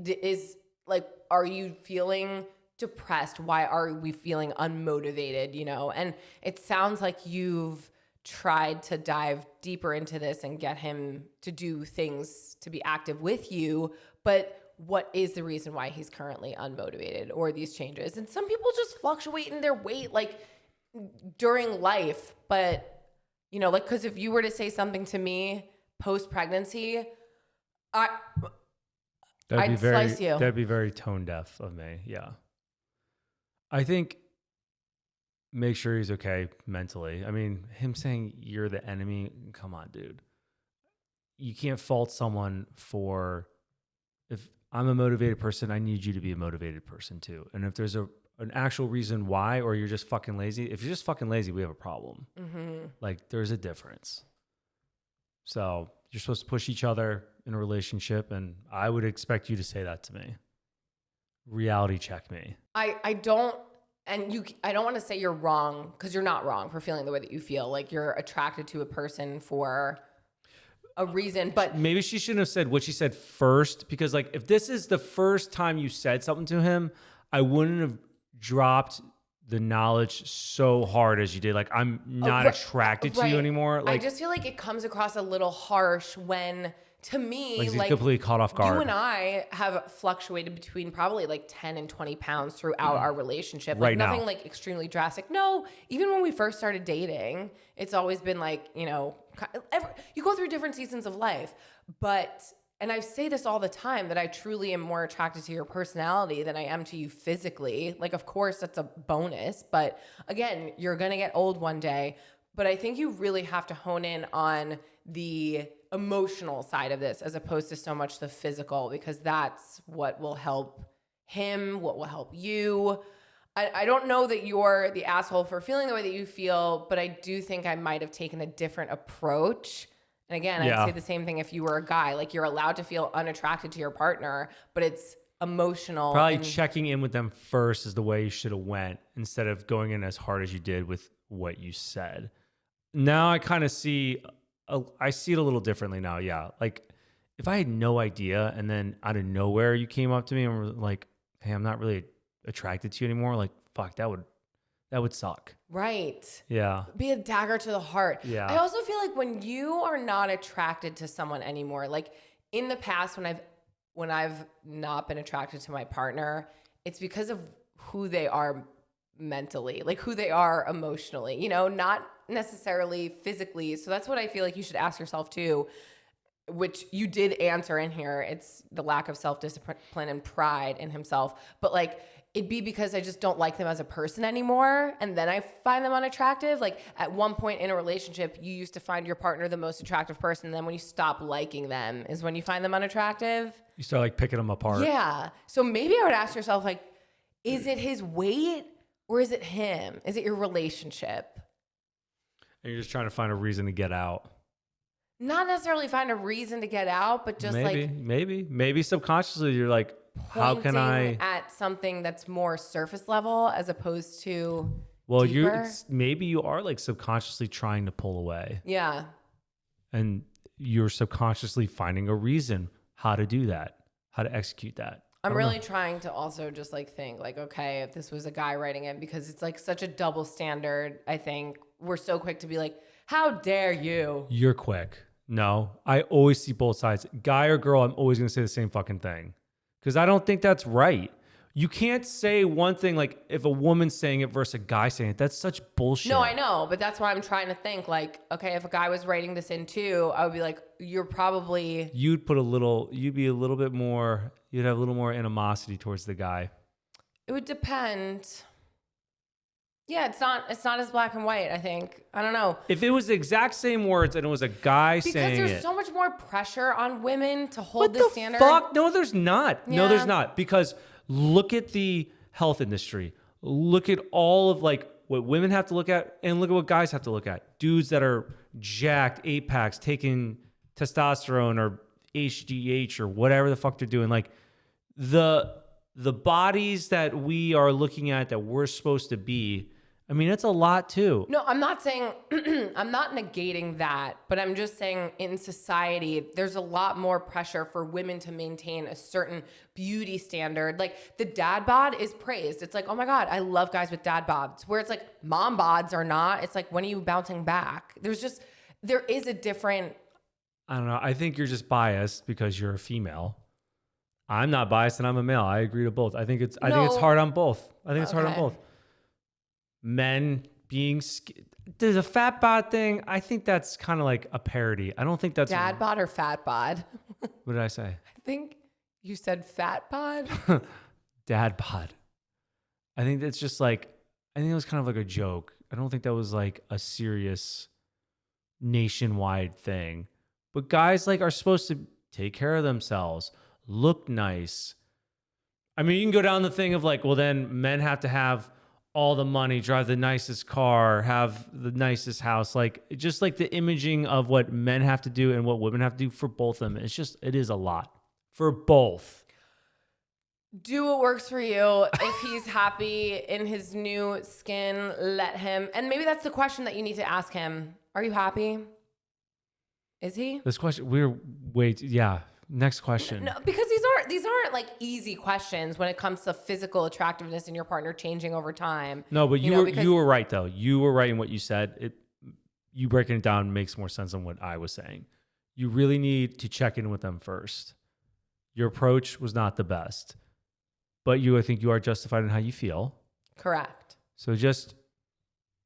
Are you feeling depressed? Why are we feeling unmotivated? You know, and it sounds like you've tried to dive deeper into this and get him to do things to be active with you, but what is the reason why he's currently unmotivated or these changes? And some people just fluctuate in their weight like during life, but you know, like, cause if you were to say something to me post-pregnancy, I'd slice you. That'd be very tone deaf of me. Yeah. I think make sure he's okay mentally. I mean, him saying you're the enemy, come on, dude. You can't fault someone for I'm a motivated person. I need you to be a motivated person too. And if there's an actual reason why, or you're just fucking lazy, if you're just fucking lazy, we have a problem. Like there's a difference. So you're supposed to push each other in a relationship. And I would expect you to say that to me. Reality check me. I don't want to say you're wrong, because you're not wrong for feeling the way that you feel. Like you're attracted to a person for a reason, but maybe she shouldn't have said what she said first, because like if this is the first time you said something to him, I wouldn't have dropped the knowledge so hard as you did. Like, I'm not attracted to you anymore. Like, I just feel like it comes across a little harsh when, to me, like he's completely caught off guard. You and I have fluctuated between probably like 10 and 20 pounds throughout our relationship. Like nothing now. Like extremely drastic. No, even when we first started dating, it's always been like, you know, you go through different seasons of life. But, and I say this all the time, that I truly am more attracted to your personality than I am to you physically. Like, of course, that's a bonus. But again, you're going to get old one day. But I think you really have to hone in on the emotional side of this as opposed to so much the physical, because that's what will help him, what will help you. I don't know that you're the asshole for feeling the way that you feel, but I do think I might have taken a different approach. And again, I'd say the same thing if you were a guy. Like, you're allowed to feel unattracted to your partner, but it's emotional. Probably checking in with them first is the way you should have went, instead of going in as hard as you did with what you said. Now I kind of see... I see it a little differently now. Yeah. Like, if I had no idea and then out of nowhere you came up to me and were like, hey, I'm not really attracted to you anymore. Like, fuck, that would suck. Right. Yeah. Be a dagger to the heart. Yeah. I also feel like when you are not attracted to someone anymore, like in the past when I've not been attracted to my partner, it's because of who they are mentally, like who they are emotionally, you know, not necessarily physically. So that's what I feel like you should ask yourself too, which you did answer in here. It's the lack of self-discipline and pride in himself. But like, it'd be because I just don't like them as a person anymore. And then I find them unattractive. Like, at one point in a relationship, you used to find your partner the most attractive person. And then when you stop liking them is when you find them unattractive. You start like picking them apart. Yeah. So maybe I would ask yourself, like, is it his weight or is it him? Is it your relationship? And you're just trying to find a reason to get out. Not necessarily find a reason to get out, but just maybe subconsciously you're like, how can I at something that's more surface level as opposed to deeper? Maybe you are like subconsciously trying to pull away. Yeah. And you're subconsciously finding a reason how to do that, how to execute that. I'm really trying to also just like think like, okay, if this was a guy writing it, because it's like such a double standard. I think we're so quick to be like, how dare you? You're quick. No, I always see both sides. Guy or girl, I'm always going to say the same fucking thing, because I don't think that's right. You can't say one thing, like if a woman's saying it versus a guy saying it. That's such bullshit. No, I know. But that's why I'm trying to think like, okay, if a guy was writing this in too, I would be like, you'd be a little bit more, you'd have a little more animosity towards the guy. It would depend. Yeah, it's not as black and white, I think. I don't know. If it was the exact same words and it was a guy saying it. Because there's so much more pressure on women to hold this standard. Fuck? No, there's not. Yeah. No, there's not. Because look at the health industry. Look at all of like what women have to look at, and look at what guys have to look at. Dudes that are jacked, 8-packs, taking testosterone or HGH or whatever the fuck they're doing. Like the bodies that we are looking at that we're supposed to be, I mean, it's a lot too. No, I'm not saying, I'm not negating that, but I'm just saying in society, there's a lot more pressure for women to maintain a certain beauty standard. Like the dad bod is praised. It's like, oh my God, I love guys with dad bods. Where it's like mom bods are not. It's like, when are you bouncing back? There is a different. I don't know. I think you're just biased because you're a female. I'm not biased and I'm a male. I agree to both. I think it's hard on both. It's hard on both. Men being there's a fat bod thing. I think that's kind of like a parody. I don't think that's dad bod or fat bod. What did I say? I think you said fat bod. Dad bod. I think that's just like, I think it was kind of like a joke. I don't think that was like a serious nationwide thing. But guys like are supposed to take care of themselves, look nice. I mean, you can go down the thing of like, well, then men have to have all the money, drive the nicest car, have the nicest house. Like, just like the imaging of what men have to do and what women have to do for both of them. It is a lot for both. Do what works for you. If he's happy in his new skin, let him. And maybe that's the question that you need to ask him. Are you happy? Is he? This question, next question. No, because these aren't like easy questions when it comes to physical attractiveness in your partner changing over time. No, but you were right though. You were right in what you said. You breaking it down makes more sense than what I was saying. You really need to check in with them first. Your approach was not the best, but I think you are justified in how you feel. Correct. So just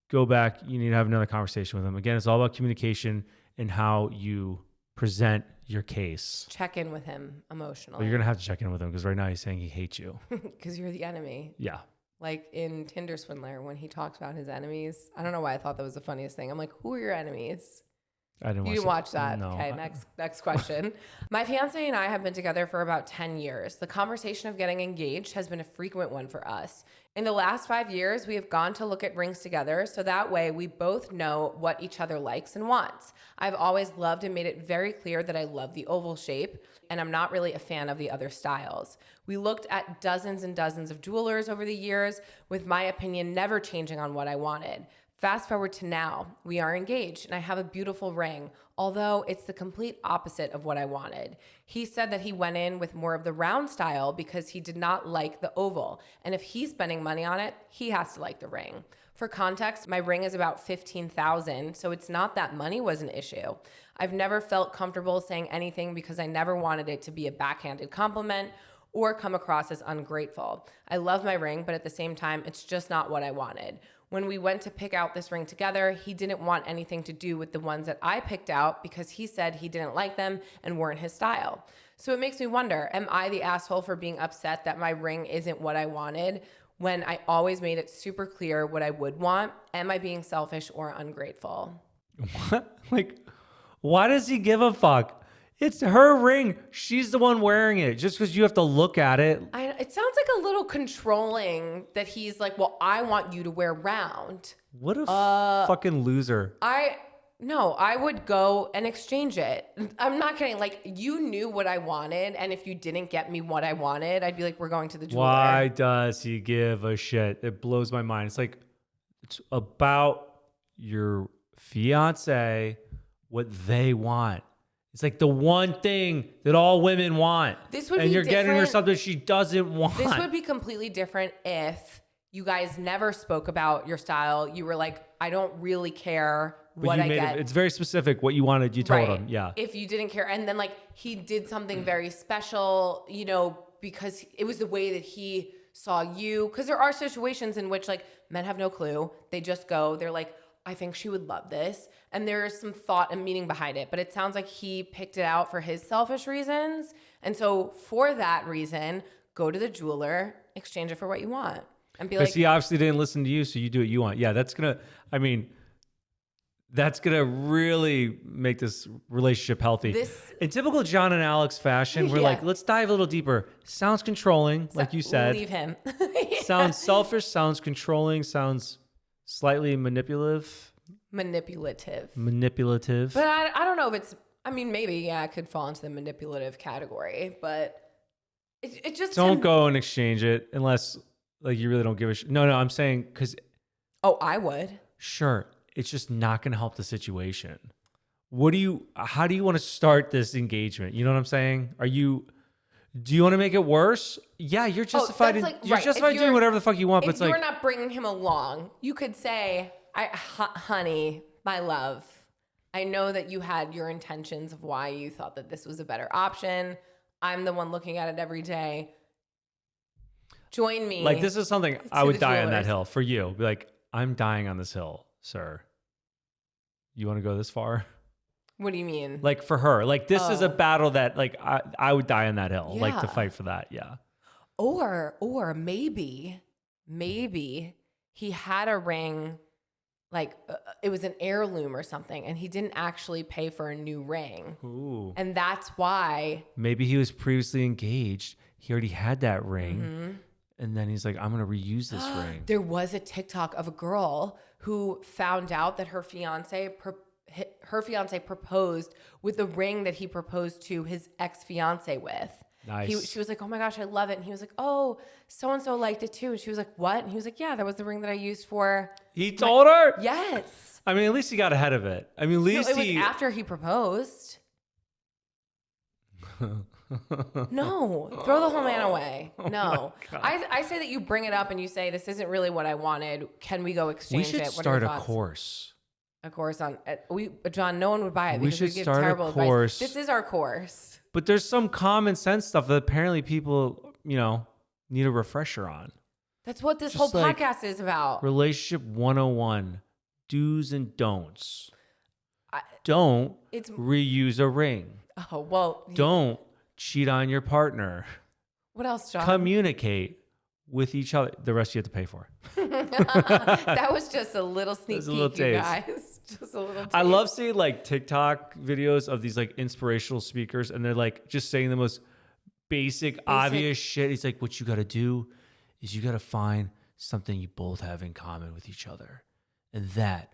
go back. You need to have another conversation with them. Again, it's all about communication and how you present your case. Check in with him emotionally. Well, you're going to have to check in with him because right now he's saying he hates you. Because you're the enemy. Yeah. Like in Tinder Swindler, when he talks about his enemies. I don't know why I thought that was the funniest thing. I'm like, who are your enemies? I didn't watch You didn't watch that? No. Okay, next question. My fiance and I have been together for about 10 years. The conversation of getting engaged has been a frequent one for us. In the last 5 years, we have gone to look at rings together, so that way we both know what each other likes and wants. I've always loved and made it very clear that I love the oval shape, and I'm not really a fan of the other styles. We looked at dozens and dozens of jewelers over the years, with my opinion never changing on what I wanted. Fast forward to now, we are engaged and I have a beautiful ring, although it's the complete opposite of what I wanted. He said that he went in with more of the round style because he did not like the oval. And if he's spending money on it, he has to like the ring. For context, my ring is about $15,000, so it's not that money was an issue. I've never felt comfortable saying anything because I never wanted it to be a backhanded compliment or come across as ungrateful. I love my ring, but at the same time, it's just not what I wanted. When we went to pick out this ring together, he didn't want anything to do with the ones that I picked out because he said he didn't like them and weren't his style. So it makes me wonder, am I the asshole for being upset that my ring isn't what I wanted when I always made it super clear what I would want? Am I being selfish or ungrateful? What? Like, why does he give a fuck? It's her ring. She's the one wearing it. Just because you have to look at it. It sounds like a little controlling that he's like, well, I want you to wear round. What a fucking loser. No, I would go and exchange it. I'm not kidding. Like, you knew what I wanted, and if you didn't get me what I wanted, I'd be like, we're going to the jeweler. Why does he give a shit? It blows my mind. It's like, it's about your fiance, what they want. It's like the one thing that all women want. This would and be you're getting her different. something she doesn't want. This would be completely different if you guys never spoke about your style. You were like, I don't really care what I get. It's very specific what you wanted. You told him. Yeah. If you didn't care. And then like he did something very special, you know, because it was the way that he saw you. Because there are situations in which like men have no clue. They just go, they're like, I think she would love this. And there's some thought and meaning behind it. But it sounds like he picked it out for his selfish reasons. And so for that reason, go to the jeweler, exchange it for what you want. And be like, because he obviously didn't listen to you, so you do what you want. Yeah, that's going to really make this relationship healthy. In typical John and Alex fashion, we're like, let's dive a little deeper. Sounds controlling, like you said. Leave him. Sounds selfish, sounds controlling, sounds slightly manipulative. Manipulative. But I don't know if it's, I mean, maybe, yeah, it could fall into the manipulative category, but it just... Don't go and exchange it unless, like, you really don't give a shit. No, I'm saying, because... Oh, I would. Sure. It's just not going to help the situation. How do you want to start this engagement? You know what I'm saying? Do you want to make it worse? Yeah, you're justified. You're justified doing whatever the fuck you want. But it's like, you're not bringing him along, you could say, honey, my love, I know that you had your intentions of why you thought that this was a better option. I'm the one looking at it every day. Join me. Like, this is something I would die on that hill for you. Be like, I'm dying on this hill, sir. You want to go this far? What do you mean? Like, for her. Like, this is a battle that, like, I would die on that hill. Like, to fight for that. Yeah. Or maybe he had a ring it was an heirloom or something, and he didn't actually pay for a new ring. Ooh. And that's why. Maybe he was previously engaged. He already had that ring. And then he's like, I'm going to reuse this ring. There was a TikTok of a girl who found out that her fiance proposed with the ring that he proposed to his ex-fiance with. Nice. She was like, oh my gosh, I love it. And he was like, oh, so-and-so liked it too. And she was like, what? And he was like, yeah, that was the ring that I used for. He told her? Yes. I mean, at least he got ahead of it. I mean, at least it was after he proposed. No, throw the whole man away. No, I say that you bring it up and you say, this isn't really what I wanted. Can we go exchange it? We should start a course. A course on John. No one would buy it because we give start terrible a course. advice. This is our course. But there's some common sense stuff that apparently people, need a refresher on. That's what this whole podcast is about. Relationship 101, do's and don'ts. Don't reuse a ring. Oh, well. Don't cheat on your partner. What else, John? Communicate with each other. The rest you have to pay for. That was just a little sneak peek, you guys. Just a little taste. I love seeing like TikTok videos of these like inspirational speakers, and they're like just saying the most basic obvious shit. He's like, what you got to do is you got to find something you both have in common with each other, and that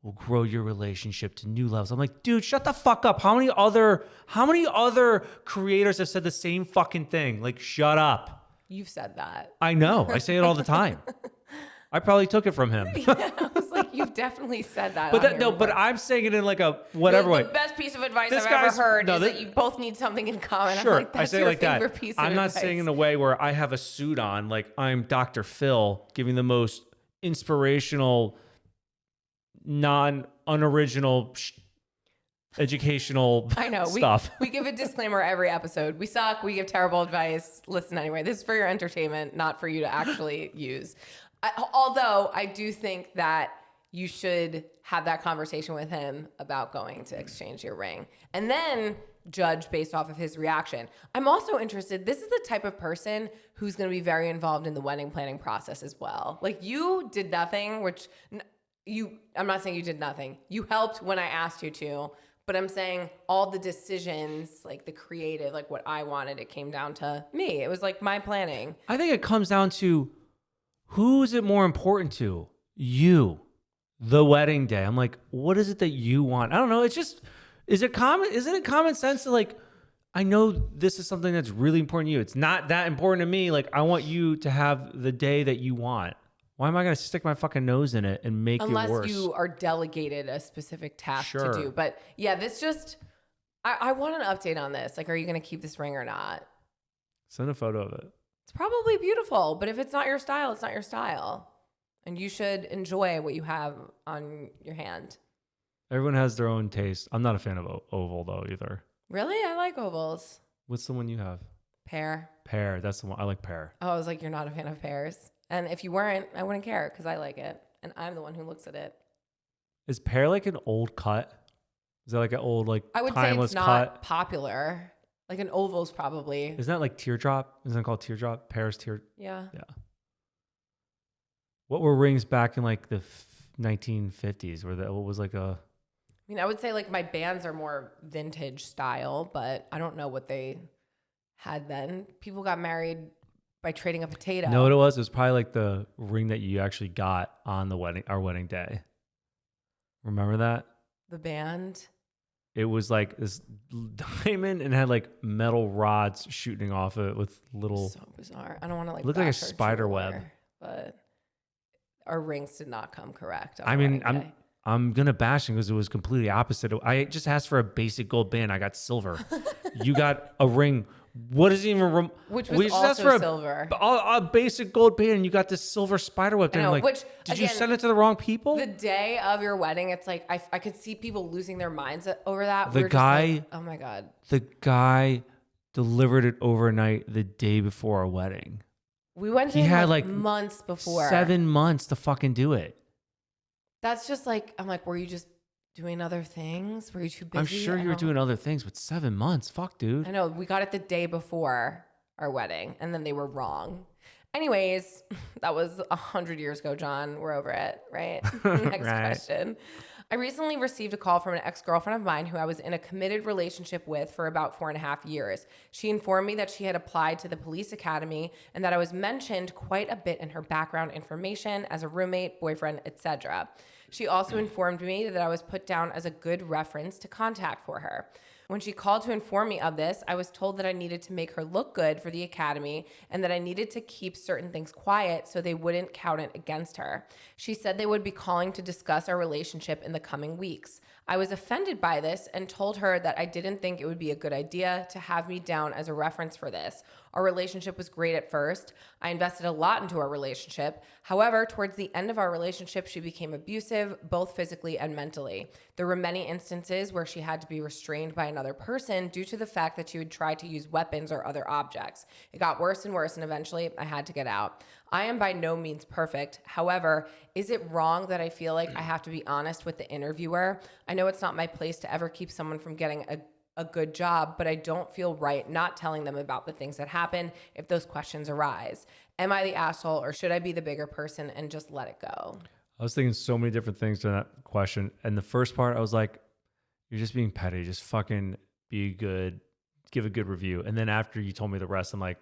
will grow your relationship to new levels. I'm like, dude, shut the fuck up. How many other creators have said the same fucking thing? Like, shut up. You've said that. I know. I say it all the time. I probably took it from him. Yeah, I was like, you've definitely said that. But I'm saying it in like a whatever way. The best piece of advice I've ever heard is that you both need something in common. Sure, I'm like, that's I say your it like favorite that. Piece of I'm not advice. saying in a way where I have a suit on, like I'm Dr. Phil giving the most inspirational, unoriginal, educational I know, stuff. We give a disclaimer every episode. We suck. We give terrible advice. Listen anyway. This is for your entertainment, not for you to actually use. Although I do think that you should have that conversation with him about going to exchange your ring and then judge based off of his reaction. I'm also interested. This is the type of person who's going to be very involved in the wedding planning process as well. Like you did nothing, I'm not saying you did nothing. You helped when I asked you to, but I'm saying all the decisions, like the creative, like what I wanted, it came down to me. It was like my planning. I think it comes down to who is it more important to? You, the wedding day. I'm like, what is it that you want? I don't know. It's just, isn't it common sense to like, I know this is something that's really important to you. It's not that important to me. Like, I want you to have the day that you want. Why am I going to stick my fucking nose in it and make it worse? Unless you are delegated a specific task to do. But yeah, this just, I want an update on this. Like, are you going to keep this ring or not? Send a photo of it. It's probably beautiful, but if it's not your style, it's not your style. And you should enjoy what you have on your hand. Everyone has their own taste. I'm not a fan of oval though either. Really? I like ovals. What's the one you have? Pear. Pear. That's the one. I like pear. Oh, I was like, you're not a fan of pears. And if you weren't, I wouldn't care because I like it. And I'm the one who looks at it. Is pear like an old cut? Is that like an old, like I would timeless say it's not cut? Popular. Like an oval's probably. Isn't that like teardrop? Isn't it called teardrop? Pear's Yeah. Yeah. What were rings back in like the 1950s? What was like a... I mean, I would say like my bands are more vintage style, but I don't know what they had then. People got married by trading a potato. No, what it was? It was probably like the ring that you actually got on our wedding day. Remember that? The band? It was like this diamond and had like metal rods shooting off it with little... So bizarre. I don't want to like... Looked like a bash our spider jeweler, web. But our rings did not come correct. I mean, I'm going to bash him because it was completely opposite. I just asked for a basic gold band. I got silver. You got a ring. What is even... Which was also silver. A basic gold band, and you got this silver spider web thing. Like, did you send it to the wrong people? The day of your wedding, it's like, I could see people losing their minds over that. The guy... Just like, oh my God. The guy delivered it overnight the day before our wedding. We went to him like months before. 7 months to fucking do it. That's just like, I'm like, were you just doing other things? Were you too busy? I'm sure you were doing other things, but 7 months, fuck, dude. I know. We got it the day before our wedding, and then they were wrong. Anyways, that was 100 years ago, John. We're over it, right? Next Right. question. I recently received a call from an ex-girlfriend of mine who I was in a committed relationship with for about 4.5 years. She informed me that she had applied to the police academy and that I was mentioned quite a bit in her background information as a roommate, boyfriend, etc. She also informed me that I was put down as a good reference to contact for her. When she called to inform me of this, I was told that I needed to make her look good for the academy and that I needed to keep certain things quiet so they wouldn't count it against her. She said they would be calling to discuss our relationship in the coming weeks. I was offended by this and told her that I didn't think it would be a good idea to have me down as a reference for this. Our relationship was great at first. I invested a lot into our relationship. However, towards the end of our relationship, she became abusive, both physically and mentally. There were many instances where she had to be restrained by another person due to the fact that she would try to use weapons or other objects. It got worse and worse, and eventually I had to get out. I am by no means perfect. However, is it wrong that I feel like I have to be honest with the interviewer? I know it's not my place to ever keep someone from getting a good job, but I don't feel right not telling them about the things that happen if those questions arise. Am I the asshole, or should I be the bigger person and just let it go? I was thinking so many different things to that question. And the first part, I was like, you're just being petty. Just fucking be good. Give a good review. And then after you told me the rest, I'm like,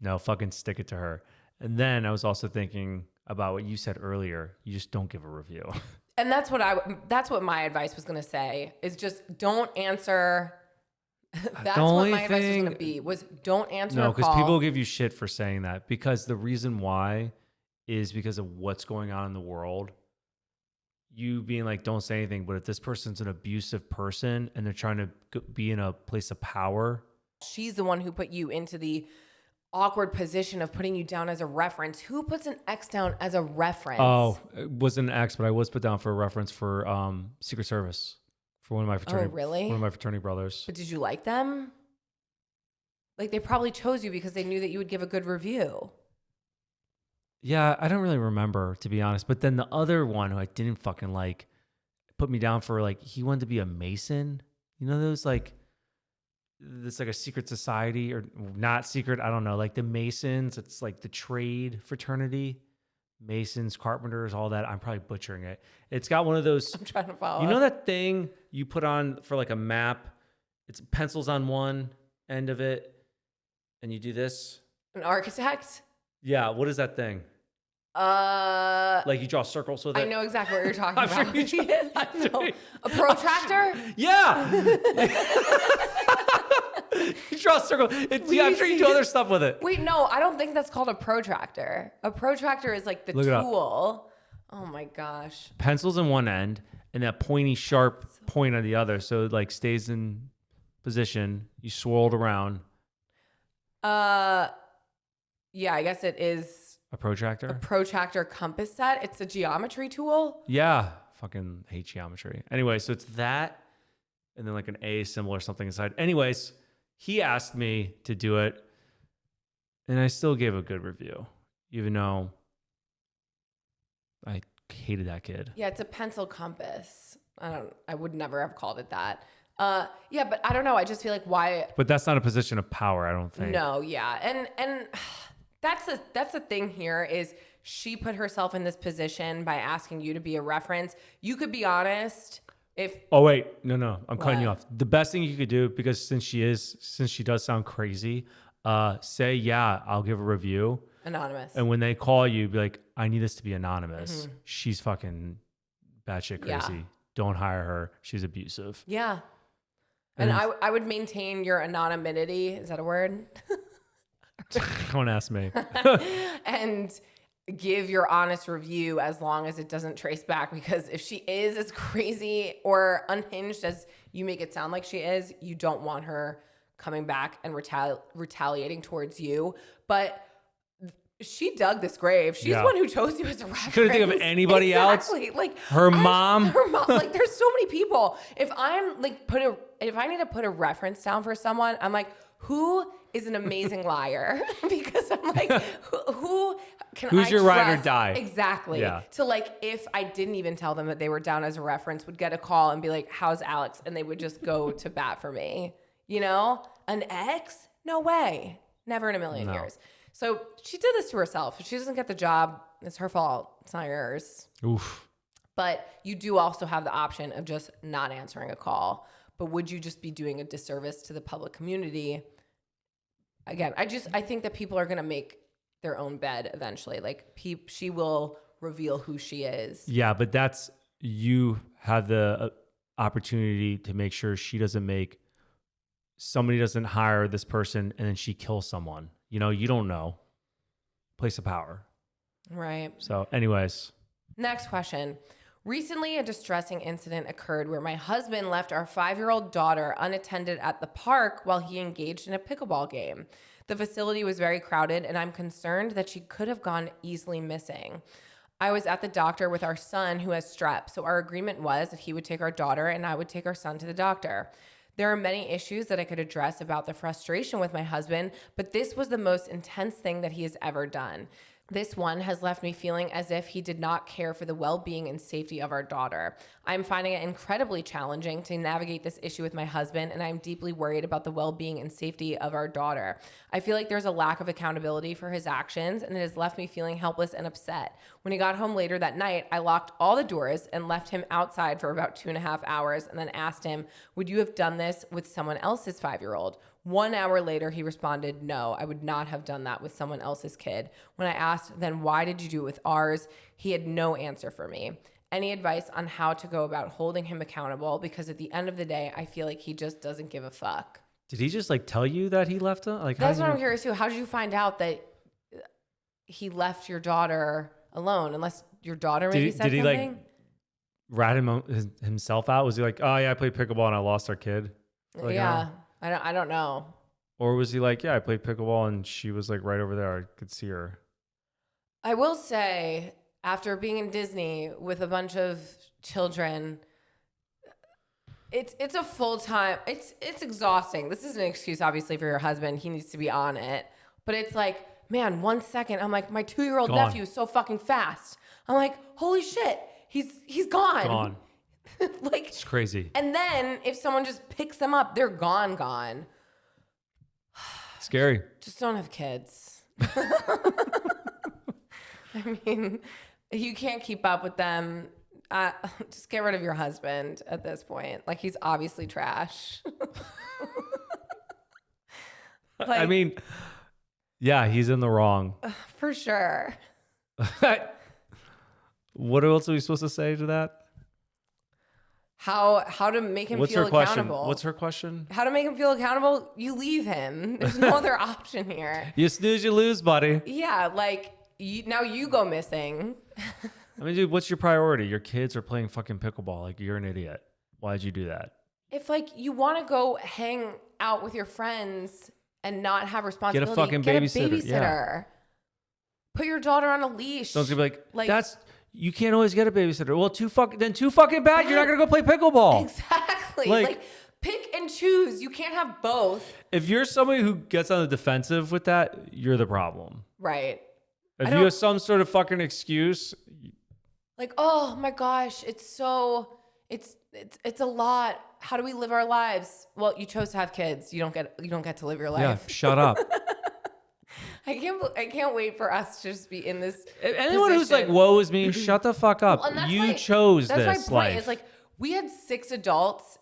no, fucking stick it to her. And then I was also thinking about what you said earlier. You just don't give a review. And that's what my advice was going to say, is just don't answer. That's what my advice was going to be, was don't answer No, a because call. people give you shit for saying that. Because the reason why is because of what's going on in the world. You being like, don't say anything. But if this person's an abusive person and they're trying to be in a place of power. She's the one who put you into the awkward position of putting you down as a reference. Who puts an ex down as a reference? Oh, it wasn't an ex, but I was put down for a reference for Secret Service for one of my fraternity. Oh, really? One of my fraternity brothers. But did you like them? Like, they probably chose you because they knew that you would give a good review. Yeah, I don't really remember, to be honest. But then the other one who I didn't fucking like put me down for, like, he wanted to be a Mason. You know, those like, it's like a secret society, or not secret, I don't know, like the Masons. It's like the trade fraternity, Masons, carpenters, all that. I'm probably butchering it. It's got one of those. I'm trying to follow. You know that thing you put on for like a map? It's pencils on one end of it, and you do this. An architect? Yeah, what is that thing? Like you draw circles with it. I know exactly what you're talking I'm about. sure you No. A protractor? Yeah. You draw a circle. Yeah, I'm sure you do other stuff with it. Wait, no, I don't think that's called a protractor. A protractor is like the Look it up. tool. Oh my gosh. Pencils on one end and that pointy, sharp point on the other, so it like stays in position. You swirl it around. Yeah, I guess it is A protractor? a protractor compass set. It's a geometry tool. Yeah. Fucking hate geometry. Anyway, so it's that and then like an A symbol or something inside. Anyways, he asked me to do it and I still gave a good review, even though I hated that kid. Yeah, it's a pencil compass. I would never have called it that. Yeah, but I don't know. I just feel like why. But that's not a position of power, I don't think. No, yeah. And that's the thing here is she put herself in this position by asking you to be a reference. You could be honest if. Oh wait, no, I'm cutting you What? off. The best thing you could do, because since she does sound crazy, say, yeah, I'll give a review. Anonymous. And when they call you, be like, I need this to be anonymous. She's fucking batshit crazy. Yeah. Don't hire her. She's abusive. Yeah. And I would maintain your anonymity. Is that a word? Don't ask me. And give your honest review as long as it doesn't trace back, because if she is as crazy or unhinged as you make it sound like she is, you don't want her coming back and retaliating towards you. But she dug this grave. She's the one who chose you as a reference. Couldn't think of anybody else. Like Her mom. Like, there's so many people. If I'm like if I need to put a reference down for someone, I'm like, who is an amazing liar? Because I'm like, who can Who's I your ride or trust? die? Exactly. Yeah. So like, if I didn't even tell them that they were down as a reference, would get a call and be like, how's Alex? And they would just go to bat for me. You know, an ex? No way. Never in a million years. So she did this to herself. If she doesn't get the job, it's her fault. It's not yours. Oof. But you do also have the option of just not answering a call. But would you just be doing a disservice to the public community? Again, I think that people are going to make their own bed eventually. Like she will reveal who she is. Yeah, but that's, you have the opportunity to make sure somebody doesn't hire this person and then she kills someone. You know, you don't know. Place of power. Right. So anyways. Next question. Recently, a distressing incident occurred where my husband left our 5-year-old daughter unattended at the park while he engaged in a pickleball game. The facility was very crowded, and I'm concerned that she could have gone easily missing. I was at the doctor with our son who has strep, so our agreement was that he would take our daughter and I would take our son to the doctor. There are many issues that I could address about the frustration with my husband, but this was the most intense thing that he has ever done. This one has left me feeling as if he did not care for the well-being and safety of our daughter. I'm finding it incredibly challenging to navigate this issue with my husband, and I'm deeply worried about the well-being and safety of our daughter. I feel like there's a lack of accountability for his actions, and it has left me feeling helpless and upset. When he got home later that night, I locked all the doors and left him outside for about 2.5 hours and then asked him, would you have done this with someone else's 5-year-old? 1 hour later, he responded, no, I would not have done that with someone else's kid. When I asked, then why did you do it with ours? He had no answer for me. Any advice on how to go about holding him accountable? Because at the end of the day, I feel like he just doesn't give a fuck. Did he just like tell you that he left her? Like, that's what I'm curious too. How did you find out that he left your daughter alone? Unless your daughter maybe said something? Did he like rat himself out? Was he like, oh yeah, I played pickleball and I lost our kid? Like, yeah. I don't know. Or was he like, yeah, I played pickleball and she was like right over there. I could see her. I will say, after being in Disney with a bunch of children, it's a full-time, it's exhausting. This is an excuse, obviously, for your husband. He needs to be on it. But it's like, man, 1 second, I'm like, my 2-year-old nephew is so fucking fast. I'm like, holy shit, he's gone. Gone. Like, it's crazy. And then if someone just picks them up, they're gone. Scary. Just don't have kids. I mean, you can't keep up with them. Just get rid of your husband at this point. Like, he's obviously trash. Like, I mean, yeah, he's in the wrong. For sure. What else are we supposed to say to that? How to make him feel accountable. What's her question? How to make him feel accountable? You leave him. There's no other option here. You snooze, you lose, buddy. Yeah, like, now you go missing. I mean, dude, what's your priority? Your kids are playing fucking pickleball. Like, you're an idiot. Why'd you do that? If, like, you want to go hang out with your friends and not have responsibility, get a fucking babysitter. Yeah. Put your daughter on a leash. Don't be like that's... You can't always get a babysitter. Well, too fucking bad. You're not gonna go play pickleball. Exactly. Like, pick and choose. You can't have both. If you're somebody who gets on the defensive with that, you're the problem. Right. If you have some sort of fucking excuse, like, oh my gosh, it's a lot. How do we live our lives? Well, you chose to have kids. You don't get to live your life. Yeah, shut up. I can't wait for us to just be in this. Anyone who's like, woe is me, shut the fuck up. Well, you chose this life. That's my point. It's like, we had 6 adults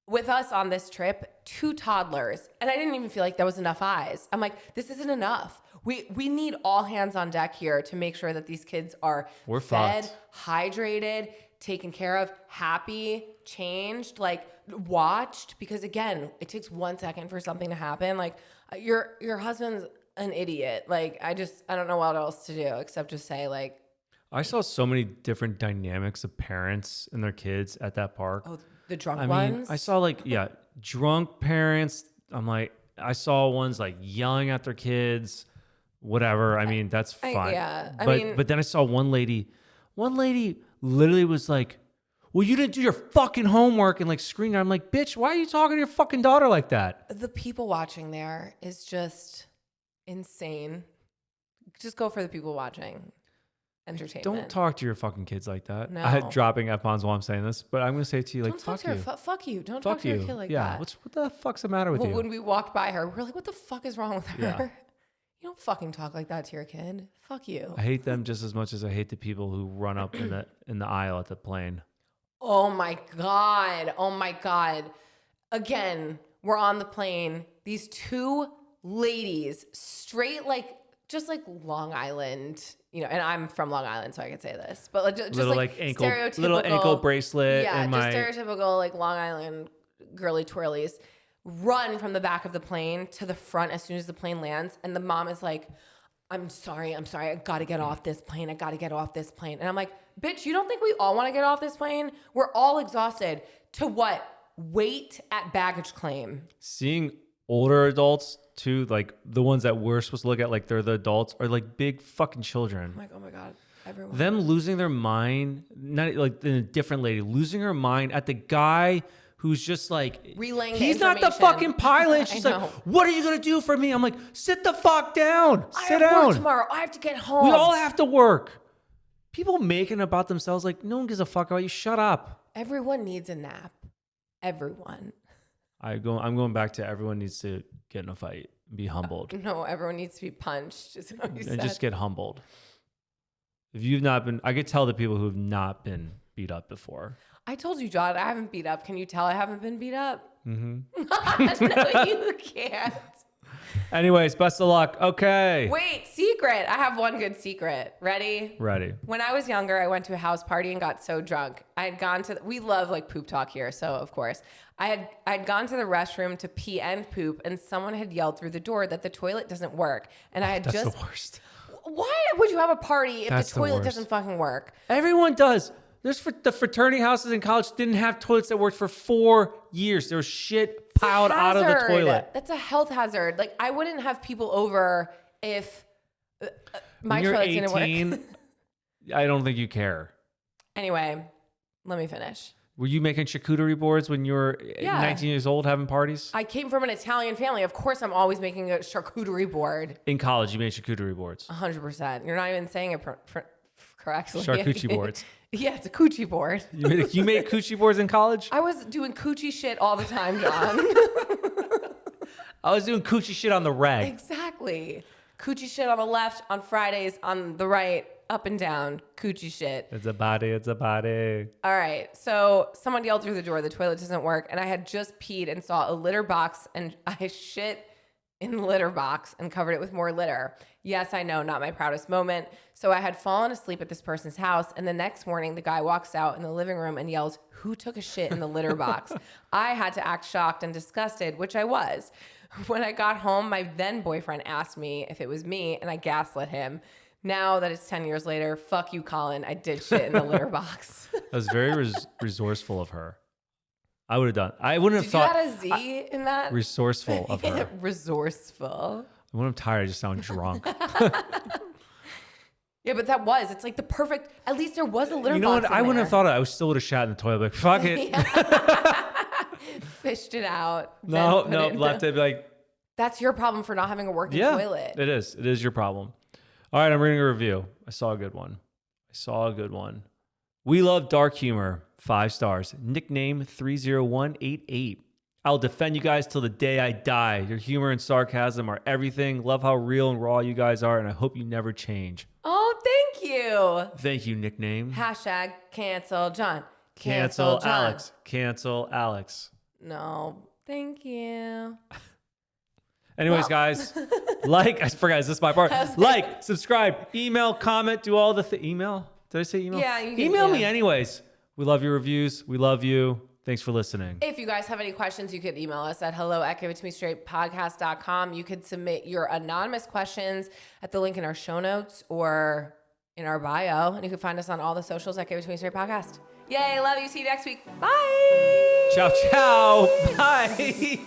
with us on this trip, 2 toddlers, and I didn't even feel like there was enough eyes. I'm like, this isn't enough. We need all hands on deck here to make sure that these kids are fed, hydrated, taken care of, happy, changed, like watched. Because again, it takes 1 second for something to happen. Like, your husband's an idiot. Like, I don't know what else to do except just say, like, I saw so many different dynamics of parents and their kids at that park. Oh, the drunk ones? I saw drunk parents. I'm like, I saw ones like yelling at their kids, whatever. I mean, that's fine. But then I saw one lady literally was like, well, you didn't do your fucking homework, and like screaming. I'm like, bitch, why are you talking to your fucking daughter like that? The people watching there is just insane. Just go for the people watching. Entertainment. Don't talk to your fucking kids like that. No. I'm dropping F-bombs while I'm saying this, but I'm going to say to you, like, fuck you. Fuck you. Don't talk to your kid like that. What the fuck's the matter with you? When we walked by her, we're like, what the fuck is wrong with her? Yeah. You Don't fucking talk like that to your kid. Fuck you. I hate them just as much as I hate the people who run up in the aisle at the plane. Oh my God. Oh my God. Again, we're on the plane. These two ladies, straight just like Long Island, and I'm from Long Island, so I can say this, but like just little like ankle, stereotypical, little ankle bracelet. yeah, and just stereotypical like Long Island girly twirlies, run from the back of the plane to the front as soon as the plane lands, and the mom is like, I'm sorry, I gotta get off this plane. And I'm like, bitch, you don't think we all want to get off this plane? We're all exhausted. To what? Wait at baggage claim. Seeing older adults too, like the ones that we're supposed to look at like they're the adults, are like big fucking children. I'm like, oh my God, everyone. Them losing their mind, not like a different lady losing her mind at the guy who's just like relaying he's not the fucking pilot. She's like, what are you gonna do for me? I'm like, sit the fuck down. Sit down. I have work tomorrow. I have to get home. We all have to work. People making about themselves like no one gives a fuck about you. Shut up. Everyone needs a nap. Everyone. I'm going back to everyone needs to get in a fight and be humbled. No, everyone needs to be punched. Is what you said. Just get humbled. If you've not been, I could tell the people who have not been beat up before. I told you, John, I haven't beat up. Can you tell I haven't been beat up? Mm-hmm. No, you can't. Anyways, best of luck. Okay. Wait, secret. I have one good secret. Ready? Ready. When I was younger, I went to a house party and got so drunk. I had gone to, we love like poop talk here, so of course. I'd gone to the restroom to pee and poop, and someone had yelled through the door that the toilet doesn't work. And I had That's the worst. Why would you have a party if That's the toilet worst. doesn't fucking work? Everyone does. The fraternity houses in college didn't have toilets that worked for 4 years. There was shit piled out of the toilet. That's a health hazard. Like, I wouldn't have people over if my toilet didn't work. I don't think you care. Anyway, let me finish. Were you making charcuterie boards when you were 19 years old having parties? I came from an Italian family. Of course, I'm always making a charcuterie board. In college, you made charcuterie boards. 100%. You're not even saying it correctly. Charcuterie boards. Yeah, it's a coochie board. You made coochie boards in college? I was doing coochie shit all the time, John. I was doing coochie shit on the rag. Exactly. Coochie shit on the left, on Fridays, on the right, up and down, coochie shit. It's a body. All right. So someone yelled through the door, the toilet doesn't work. And I had just peed and saw a litter box, and I shit in the litter box and covered it with more litter. Yes, I know, not my proudest moment. So I had fallen asleep at this person's house, and the next morning the guy walks out in the living room and yells, "Who took a shit in the litter box?" I had to act shocked and disgusted, which I was. When I got home, my then boyfriend asked me if it was me, and I gaslit him. Now that it's 10 years later, fuck you, Colin. I did shit in the litter box. That was very resourceful of her. I would have done. I wouldn't have thought. Did you add a Z in that? Resourceful of her. Resourceful. When I'm tired, I just sound drunk. Yeah, but that was. It's like the perfect. At least there was a litter box. You know what? in I wouldn't there. have thought it. I still would have shat in the toilet. Like, fuck it. Fished it out. No, left it like. That's your problem for not having a working toilet. It is. It is your problem. All right, I'm reading a review. I saw a good one. We love dark humor. 5 stars. Nickname 30188. I'll defend you guys till the day I die. Your humor and sarcasm are everything. Love how real and raw you guys are, and I hope you never change. Oh, thank you. Thank you, nickname. Hashtag cancel John. Cancel John. Alex. Cancel Alex. No, thank you. Anyways, guys, I forgot, is this my part? Subscribe, email, comment, do all the email. Did I say email? Yeah, you can email me anyways. We love your reviews. We love you. Thanks for listening. If you guys have any questions, you could email us at hello@giveittomestraightpodcast.com. You could submit your anonymous questions at the link in our show notes or in our bio. And you can find us on all the socials at Give It To Me Straight Podcast. Yay, love you. See you next week. Bye. Ciao, ciao. Bye.